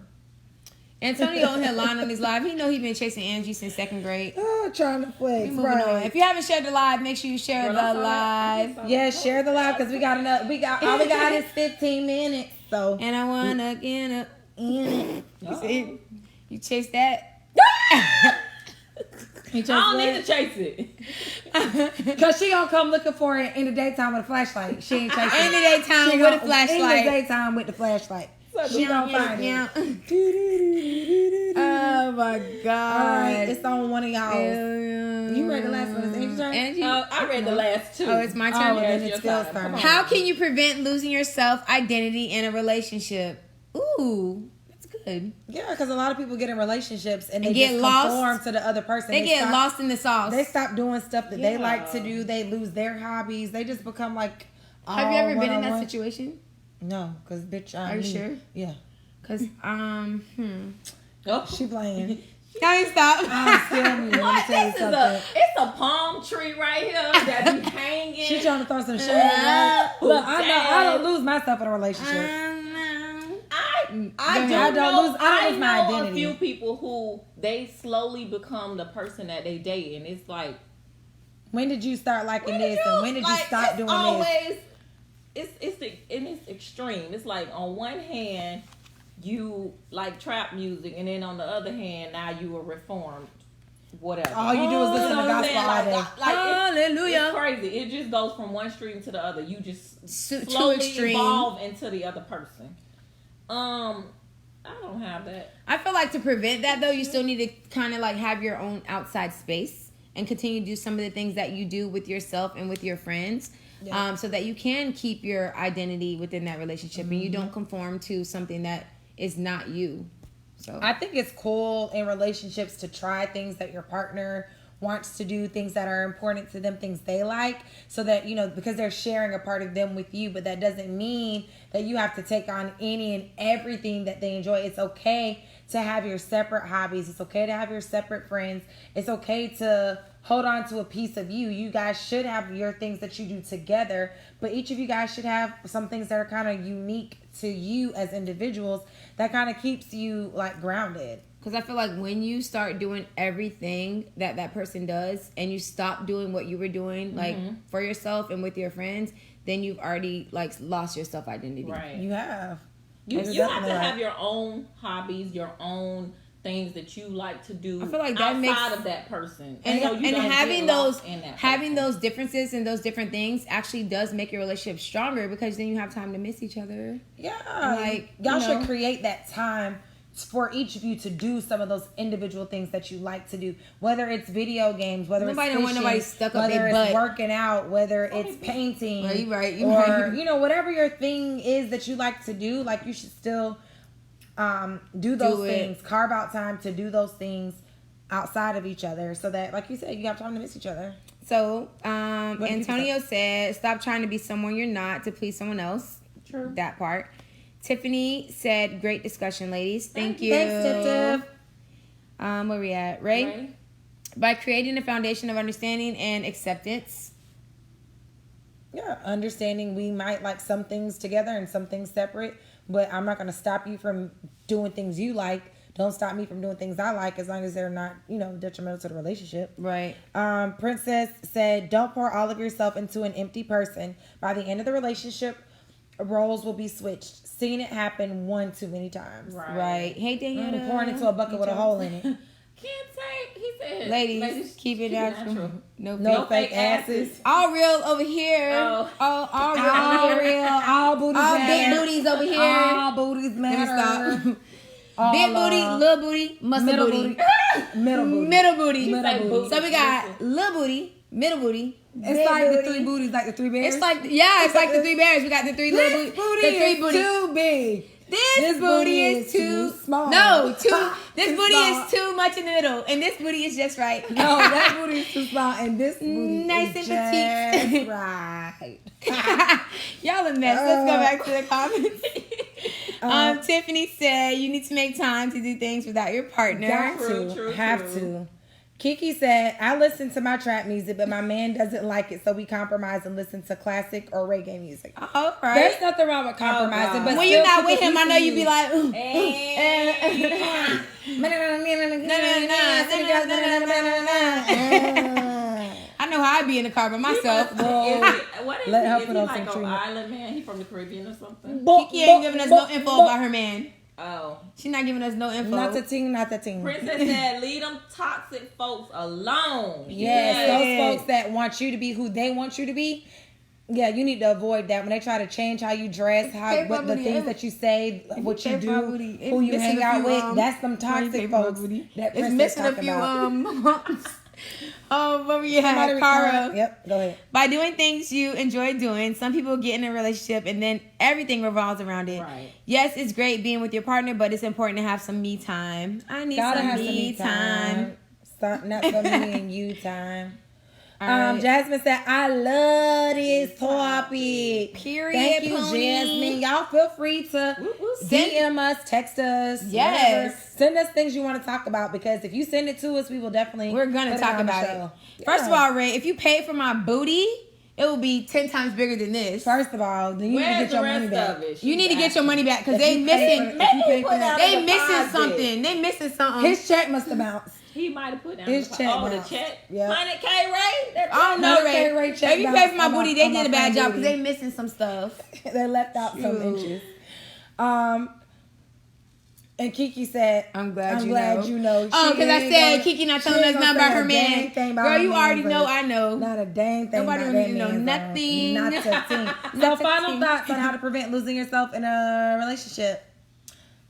Antonio on here lying on his live. He know he been chasing Angie since 2nd grade.
Oh, trying to flex.
Moving on. If you haven't shared the live, make sure you share the live.
Yes, share the live because we got enough. All we got is 15 minutes. So.
And I wanna get up in it. You chase that.
I don't need to chase it.
Because she gonna come looking for it in the daytime with a flashlight. She ain't chasing
it. In the daytime with a flashlight.
In the daytime with the flashlight. She gonna find it.
Oh my God.
All right, it's on one of y'all. You read the last one. Is Angie's turn?
Angie?
I read the last 2.
Oh, it's my turn.
Oh, then it's Phil's turn.
How can you prevent losing your self-identity in a relationship? Ooh. Good.
Yeah, because a lot of people get in relationships and they
get
just
lost.
conform to the other person.
They get lost in the sauce.
They stop doing stuff that they like to do. They lose their hobbies. They just become like.
Have you ever been in that situation?
No, because bitch,
Are you sure?
Yeah.
Because
Oh,
she playing.
Now you stop.
Still me.
What? It's a palm tree right here that be hanging.
She trying to throw some shit. Right? Look, I know I don't lose myself in a relationship.
I
don't lose my identity.
A few people who they slowly become the person that they date, and it's like,
when did you start liking this, and when did you stop doing this?
It's extreme. It's like on one hand you like trap music, and then on the other hand now you are reformed. Whatever.
All you do is listen to gospel all day.
Hallelujah.
It's crazy. It just goes from one extreme to the other. You just
slowly
evolve into the other person. I don't have that.
I feel like to prevent that though, you still need to kind of like have your own outside space and continue to do some of the things that you do with yourself and with your friends, so that you can keep your identity within that relationship and you don't conform to something that is not you. So
I think it's cool in relationships to try things that your partner wants to do, things that are important to them, things they like, so that, because they're sharing a part of them with you, but that doesn't mean that you have to take on any and everything that they enjoy. It's okay to have your separate hobbies. It's okay to have your separate friends. It's okay to hold on to a piece of you. You guys should have your things that you do together, but each of you guys should have some things that are kind of unique to you as individuals that kind of keeps you like grounded.
Because I feel like when you start doing everything that person does and you stop doing what you were doing like for yourself and with your friends, then you've already like lost your self-identity.
Right. You have.
You have to have your own hobbies, your own things that you like to do.
I feel like that
outside of that person.
And
so you
having those differences and those different things actually does make your relationship stronger, because then you have time to miss each other.
Yeah. Like y'all should create that time for each of you to do some of those individual things that you like to do, whether it's video games, whether it's fishing,
nobody stuck up
whether
their
it's
butt.
Working out, whether it's painting,
you right.
or whatever your thing is that you like to do, like you should still do those things. Carve out time to do those things outside of each other, so that, like you said, you have time to miss each other.
So Antonio said, stop trying to be someone you're not to please someone else.
True.
That part. Tiffany said, great discussion, ladies. Thank you.
Thanks, Tiff.
Where we at? Ray? By creating a foundation of understanding and acceptance.
Yeah, understanding we might like some things together and some things separate, but I'm not going to stop you from doing things you like. Don't stop me from doing things I like, as long as they're not, detrimental to the relationship.
Right.
Princess said, don't pour all of yourself into an empty person. By the end of the relationship, roles will be switched. Seen it happen one too many times.
Right. Hey, Danielle.
Pouring into a bucket with a hole in it.
Can't say, he said.
Ladies, keep it natural.
No fake asses.
All real over here.
All
real.
All booties
All
matter.
big booties over here.
All booties matter.
Big booty, little booty, muscle booty.
Middle booty.
Middle booty.
So
we got little booty, middle booty.
It's like the three booties, like the three bears.
It's like the 3 bears. We got the three little booties. The three booties.
Too big.
This booty is too
small.
No, this booty
small.
is too much in the middle, and this booty is just right.
No, that booty is too small, and this booty
Nice
is
and petite.
just right.
Y'all a mess. Let's go back to the comments. Tiffany said you need to make time to do things without your partner.
Got to. Have to. Kiki said, I listen to my trap music, but my man doesn't like it, so we compromise and listen to classic or reggae music.
All right.
There's nothing wrong with compromising, but
when you're not with him, I know you'd be like, I know how I be in the car by myself.
What is
Let her
he?
put
Is he
on
like
some
an
treatment.
island man? He from the Caribbean or something?
Kiki ain't giving us no info about her man.
Oh.
She's not giving us no info.
Not the team, not the team.
Princess said, leave them toxic folks alone.
Yes, those folks that want you to be who they want you to be. Yeah, you need to avoid that when they try to change how you dress, what the things that you say, what you do, who you hang out with. That's some toxic folks. That
it's missing a few what were you had? Cara.
Yep, go ahead.
By doing things you enjoy doing, some people get in a relationship and then everything revolves around it.
Right.
Yes, it's great being with your partner, but it's important to have some me time. I need some me time.
Not some me and you time. Jasmine said, I love this topic.
Period.
Thank you,
pony.
Jasmine. Y'all feel free to DM us, text us.
Yes.
Whatever. Send us things you want to talk about, because if you send it to us, we will definitely.
We're going to talk about it. First of all, Ray, if you pay for my booty, it will be 10 times bigger than this.
First of all, then you need to get your money back.
You need to get your money back because they missing. They missing something. They missing something.
His check must have bounced.
He might have put down
his check.
The check.
Yeah.
100K, Ray.
I don't know, Ray. If you pay for my booty, they did a bad job because they missing some stuff.
They left out some inches. And Kiki said, I'm glad you know.
Oh, because I said Kiki not telling us nothing about her man. Girl, you already know I know.
Not a dang thing.
Nobody need to know nothing.
Not a thing. So final thoughts on how to prevent losing yourself in a relationship.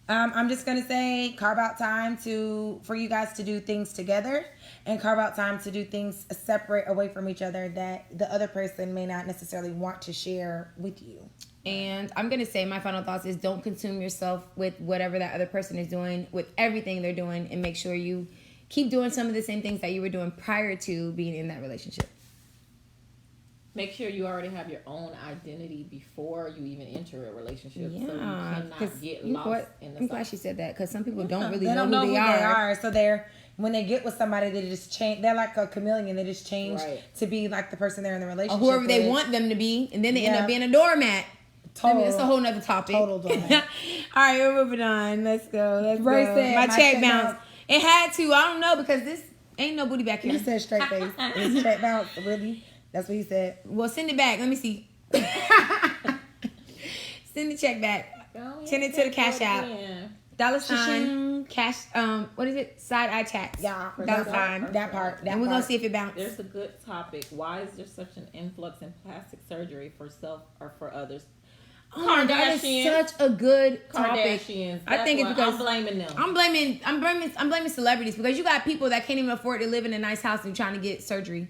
I'm just going to say carve out time for you guys to do things together, and carve out time to do things separate away from each other that the other person may not necessarily want to share with you.
And I'm going to say my final thoughts is don't consume yourself with whatever that other person is doing, with everything they're doing, and make sure you keep doing some of the same things that you were doing prior to being in that relationship.
Make sure you already have your own identity before you even enter a relationship.
Yeah,
so you cannot get lost in the
I'm glad she said that, because some people don't really
they
know
don't know
who they are.
So when they get with somebody, they just change. They're like a chameleon. They just change to be like the person they're in the relationship
or whoever
with.
they want them to be, and then they end up being a doormat. That's a whole nother topic.
Total doormat.
All right, we're moving on. Let's go.
Said,
my check bounced. It had to. I don't know, because this ain't no booty back here.
He said straight face. His check bounced. Really? That's what he said.
Well, send it back. Let me see. Send the check back. Send it to the cash out. $ cash. What is it? Side eye chats.
Yeah.
That part. And we're gonna see if it bounces.
There's a good topic. Why is there such an influx in plastic surgery for self or for others?
Oh my God, it's such a good topic.
I think it's because I'm blaming them.
I'm blaming celebrities, because you got people that can't even afford to live in a nice house and trying to get surgery.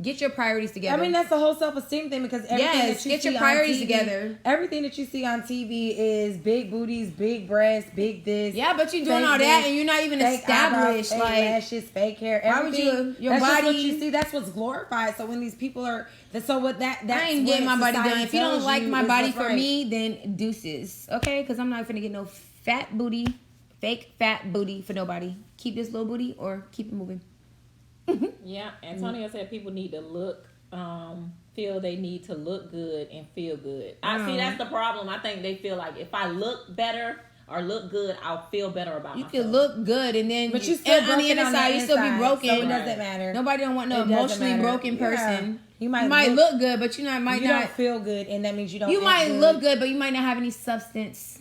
Get your priorities together.
I mean, that's the whole self-esteem thing, because everything that you
get
see
your priorities
on TV,
together.
Everything that you see on TV is big booties, big breasts, big this.
Yeah, but you're doing all that and you're not even established.
Eyebrows, fake lashes, fake hair.
Why would you? Your
that's
body.
Just what you see. That's what's glorified. So when these people are, that's
I ain't getting my body done. If you don't like my body for me, then deuces. Okay, because I'm not gonna get no fat booty, fake fat booty for nobody. Keep this little booty or keep it moving.
Yeah, Antonio said people need to look, feel they need to look good and feel good. I see that's the problem. I think they feel like if I look better or look good, I'll feel better about myself.
You can look good and then
but you still
on the inside, you still be broken.
So it doesn't matter.
Nobody don't want no emotionally broken person.
You
might look good, but you might
you
not
don't feel good, and that means you don't.
You might look good, but you might not have any substance.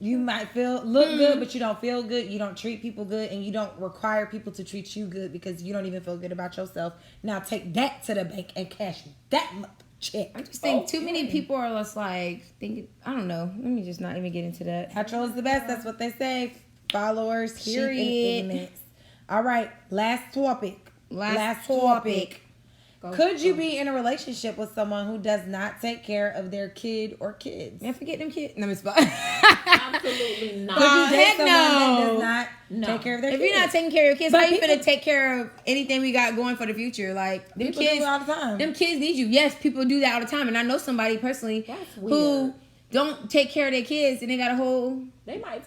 You might look good, but you don't feel good. You don't treat people good, and you don't require people to treat you good because you don't even feel good about yourself. Now take that to the bank and cash that check.
I just think too many people are just like thinking. I don't know. Let me just not even get into that.
Natural is the best. That's what they say. Followers, period. All right, last topic. Last topic. Could you be in a relationship with someone who does not take care of their kid or kids?
Man, forget them kids. No, I'm
I'm Absolutely not.
Heck no.
That does not
No.
take care of their
If
kids.
you're not taking care of your kids,
But
how you
people-
finna take care of anything we got going for the future? Like them
People do
kids,
it all the time.
them kids need you. Yes, people do that all the time, and I know somebody personally
That's
who
weird.
don't take care of their kids, and they got a whole
They might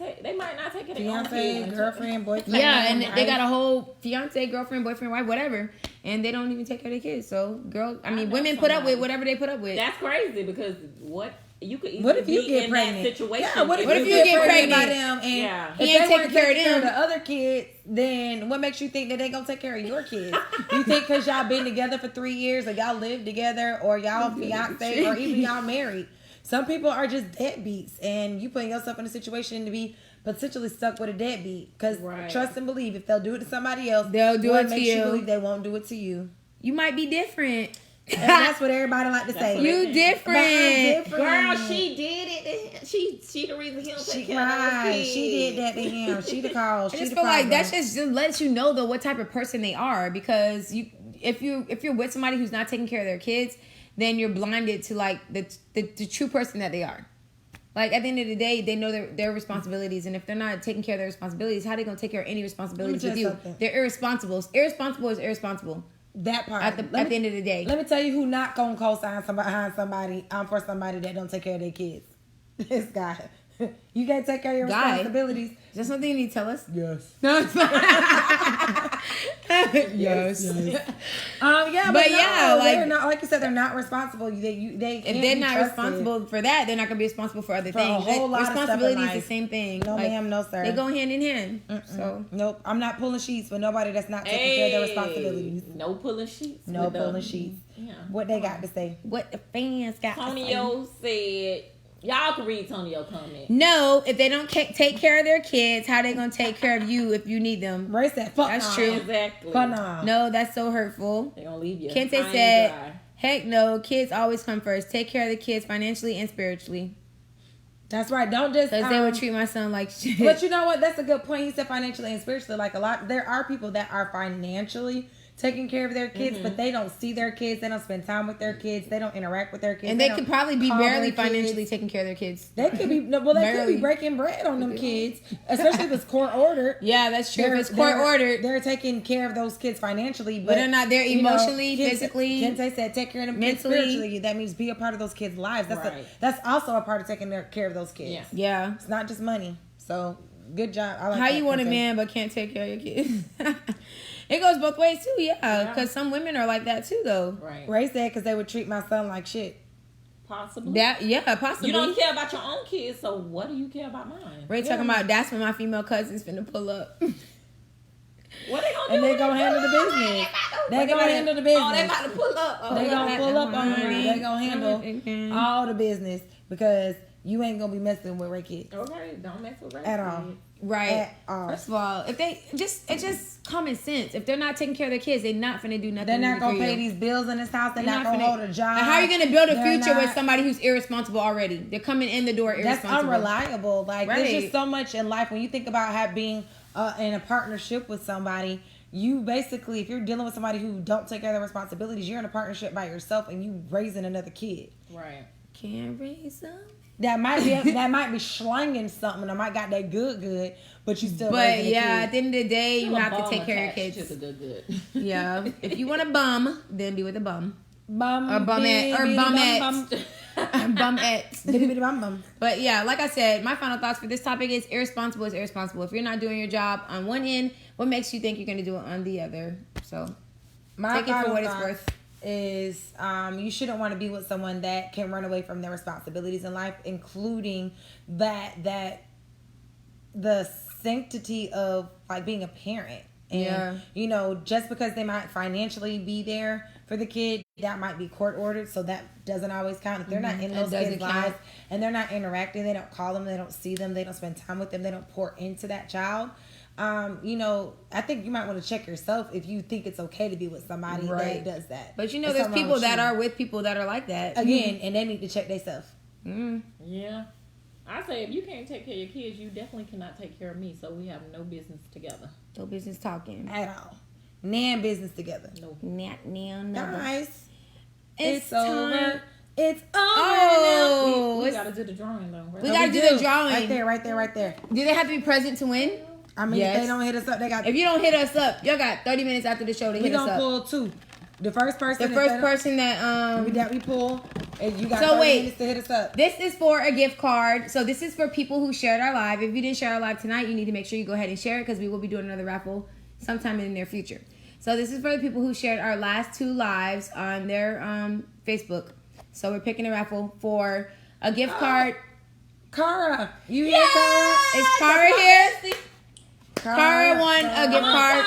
not take it their own
Fiance,
kids.
girlfriend, boyfriend.
yeah, and
wife.
they got a whole fiance, girlfriend, boyfriend, wife, whatever, and they don't even take care of their kids. So,
I know
women put up
somebody.
with whatever they put up with.
That's crazy because what you could easily
What if you
be
get
in
pregnant?
that situation.
Yeah, what if
What
you
if you
get
get
pregnant by
pregnant?
them and
Yeah.
if
He
they
ain't taking
weren't
care of
taking care of
them?
the other kids, then what makes you think that they gonna take care of your kids? You think because y'all been together for 3 years or y'all live together or y'all fiance or even y'all married? Some people are just deadbeats, and you putting yourself in a situation to be potentially stuck with a deadbeat. Because
Right.
trust and believe, if they'll do it to somebody else,
They'll do
what
it to
makes
you.
believe they won't do it to you.
You might be different.
And that's what everybody like to say.
what
You
But
different.
I'm different.
Girl, she did it. She the reason he don't
She
take care of
right.
those kids.
She did that to him. She the cause.
I
She
just
the
feel like
problem.
that just lets you know though what type of person they are, because if you're with somebody who's not taking care of their kids, then you're blinded to like the true person that they are. Like at the end of the day, they know their responsibilities, and if they're not taking care of their responsibilities, how are they gonna take care of any responsibilities
Let
with
me
you?
tell you something.
They're irresponsible. Irresponsible is irresponsible
That part.
at the end of the day.
Let me tell you who not gonna co-sign behind somebody for somebody that don't take care of their kids. This guy. You can't take care of your
Guy?
responsibilities.
Is that something you need to tell us?
Yes.
No, it's fine. yes.
Yeah,
But
no,
yeah, like-
they're not, like you said, they're not responsible. They
If
can't
they're
be
not
trusted.
responsible for that, they're not gonna be responsible for other
For a
things.
whole lot of stuff in
Responsibility is the
life.
same thing.
No, ma'am, no, sir.
They go hand in hand. So
Nope, I'm not pulling sheets for nobody that's not taking care of their responsibilities.
No pulling sheets.
No
with them.
pulling sheets.
Yeah.
What they got to say?
what the fans got? to say.
Tonyo said, y'all can read Tonyo comment.
No, if they don't take care of their kids, how they gonna take care of you if you need them?
Ray said, "Fuck
That's
nah.
true.
Exactly.
Fuck nah."
No, that's so hurtful.
They gonna leave you.
Kente
high and
said,
dry.
"Heck no, kids always come first. Take care of the kids financially and spiritually,
That's right. Don't just
because they would treat my son like shit."
But you know what? That's a good point. He said financially and spiritually. Like there are people that are financially taking care of their kids, but they don't see their kids. They don't spend time with their kids. They don't interact with their kids.
and they
don't
could probably be
call
barely
their kids.
financially taking care of their kids.
They could be no, well. They could
Barely.
be breaking bread on them kids, especially if it's court ordered.
Yeah, that's true. If it's court
They're-
ordered,
They're taking care of those kids financially,
but they're not there
you know,
emotionally,
Kente-
physically.
Kente said, "Take care of them kids
mentally.
spiritually." That means be a part of those kids' lives.
Right.
That's also a part of taking care of those kids.
Yeah.
Yeah.
It's not just money. So good job. I like
How
that,
you want a
Kente.
man but can't take care of your kids? It goes both ways too, yeah. Because some women are like that too, though.
Right.
Ray said because they would treat my son like shit.
Possibly.
Possibly.
You don't care about your own kids, so what do you care about mine?
Ray talking about that's when my female cousins finna pull up.
What they gonna do?
And they
when
gonna
pull
handle the
up?
business. They
They
gonna
about to-
handle the business.
Oh, they about to pull up. Oh,
They gonna pull up on you.
money.
They gonna handle all the business because you ain't gonna be messing with Ray kids
Okay, don't mess with Ray
at all.
kids.
Right.
At all.
First of all, if they it's just common sense. If they're not taking care of their kids, they're not finna do nothing.
They're not gonna
for
pay
you.
these bills in this house. They're
They're
not gonna
finna-
hold a job.
And how are you gonna build a
They're
future with
not-
somebody who's irresponsible already? They're coming in the door
That's
irresponsible.
unreliable. Like there's
Right.
just so much in life when you think about being in a partnership with somebody. You basically, if you're dealing with somebody who don't take care of their responsibilities, you're in a partnership by yourself and you raising another kid.
Right.
Can't raise them.
That might be slanging something. I might got that good, but you still.
But
raising a
yeah,
kid.
at the end of the day, you
Still a
have to
bum
take care of your
attached
kids.
to the good.
Yeah. If you want a bum, then be with a bum.
Bum
Or bumette. Or
bitty,
bumette. Bumette.
bitty, bitty, bum bum.
But yeah, like I said, my final thoughts for this topic is irresponsible is irresponsible. If you're not doing your job on one end, what makes you think you're going to do it on the other? So
My
take it for
final
what it's
thought
worth.
is you shouldn't want to be with someone that can run away from their responsibilities in life, including that the sanctity of like being a parent. And
Yeah.
you know, just because they might financially be there for the kid, that might be court ordered, so that doesn't always count. If they're not in
That
those kids'
doesn't count.
lives and they're not interacting, they don't call them, they don't see them, they don't spend time with them, they don't pour into that child. You know, I think you might want to check yourself if you think it's okay to be with somebody
Right.
that does that.
But you know,
There's
there's
something
people
wrong with
that
you.
are with people that are like that.
Again, and they need to check themselves.
Mm.
Yeah. I say if you can't take care of your kids, you definitely cannot take care of me. So we have no business together.
No business talking.
At all. Nan business together.
No.
Not now, no.
Guys,
It's
it's over. It's over.
Oh,
we gotta do the drawing though. Right?
We gotta do the drawing.
Right there.
Do they have to be present to win?
I mean, if they don't hit us up, they got.
If you don't hit us up, y'all got 30 minutes after the show to hit us up.
We gonna pull 2. The first person
that
we pull, and you got
so
30
wait,
minutes to hit us up.
This is for a gift card. So this is for people who shared our live. If you didn't share our live tonight, you need to make sure you go ahead and share it because we will be doing another raffle sometime in the near future. So this is for the people who shared our last 2 lives on their Facebook. So we're picking a raffle for a gift card.
Cara, you here, Cara?
Is Cara here? Cara won a gift card.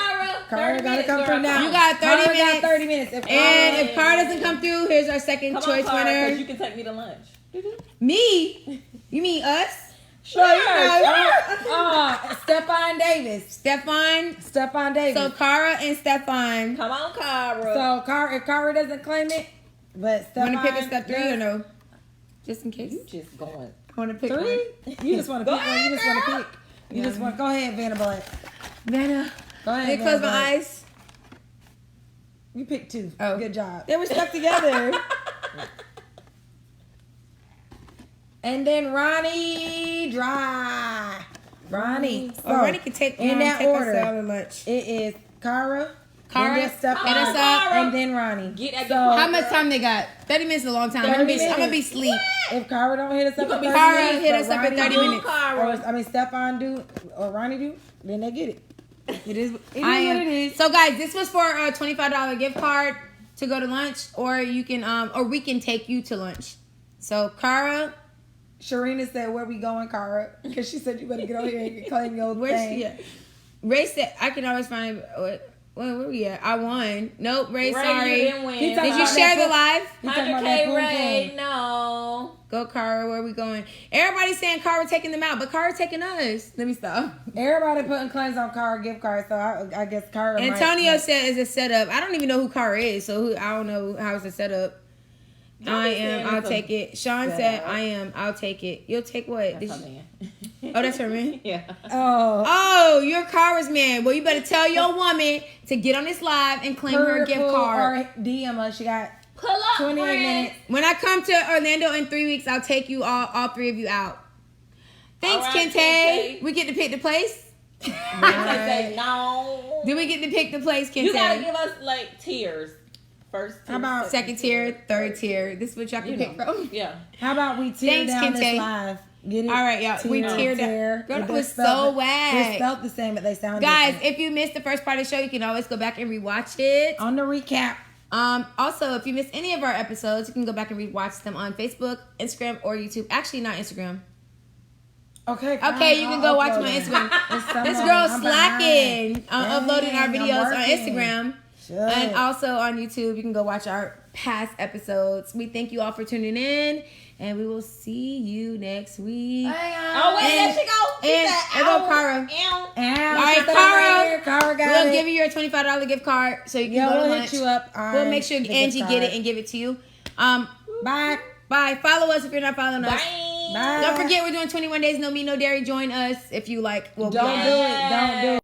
Cara gotta come through now.
You got 30
Cara
minutes.
got 30 minutes.
If Cara doesn't come through, here's our second choice winner.
You can take me to lunch.
Me? You mean us?
Sure. Stephon Davis. Stephon Davis.
So Cara and Stephon.
Come on, Cara.
So if Cara doesn't claim it, but Stephon.
Want to pick a step 3 or no? Just in case.
You just going.
Want to pick
3?
one?
You just want to pick one. You just want to pick. You just want. Go ahead, Vanna.
Vanna.
Go ahead.
Let me close my eyes.
You picked 2.
Oh,
good job.
They were stuck together.
And then Ronnie Dry. Ronnie. So,
Ronnie can take
in that
take
order.
us out of lunch.
It is Cara,
hit us up,
and then Ronnie.
How much time they got? 30 minutes is a long time. I'm gonna be asleep.
If Cara don't hit us up,
Cara hit us up in 30 minutes.
Stephon do or Ronnie do, then they get it. It is what it is.
So guys, this was for a $25 gift card to go to lunch, or you can or we can take you to lunch. So Cara.
Sharina said, "Where we going, Cara?" Because she said you better get over here and claim your thing.
She at? Ray said, "I can always find where we at? I won. Nope, Ray sorry.
You didn't win.
Did you share the live?
100K Ray, no.
Go, Cara. Where we going? Everybody's saying Cara taking them out, but Cara taking us. Let me stop.
Everybody putting claims on Cara gift cards, so I guess Cara.
Antonio said it's a setup. I don't even know who Cara is, so I don't know how it's a setup. I'll take it. Sean said, I'll take it. You'll take what?
That's her man.
Oh, that's her man?
Yeah.
Oh, you're Cara's man. Well, you better tell your woman to get on this live and claim her gift card.
Or DM us. She got
pull up
28 minutes.
When I come to Orlando in 3 weeks, I'll take you all 3 of you out. Thanks,
right,
Kente. We get to pick the place?
Say no.
Do we get to pick the place, Kente?
You gotta give us like tiers. First tier,
how about
second tier, third tier? This is what y'all can pick from.
Yeah.
How about we tear down this live? Get it?
All right, y'all. We teared down. Girl, that was so whack.
They spelled the same, but they sound
guys,
different.
if you missed the first part of the show, you can always go back and rewatch it.
On the recap.
Also, if you missed any of our episodes, you can go back and rewatch them on Facebook, Instagram, or YouTube. Actually, not Instagram.
Okay,
you can go watch my Instagram. This girl's slacking uploading our videos on Instagram. And also on YouTube, you can go watch our past episodes. We thank you all for tuning in, and we will see you next week.
There she go.
And there go Cara. All right, Cara, we'll give you your $25 gift card so you can go to lunch.
Hit you up.
We'll make sure Angie get it and give it to you. Bye. Follow us if you're not following us.
Bye.
Don't forget, we're doing 21 days, no meat, no dairy. Join us if you like.
Don't do it.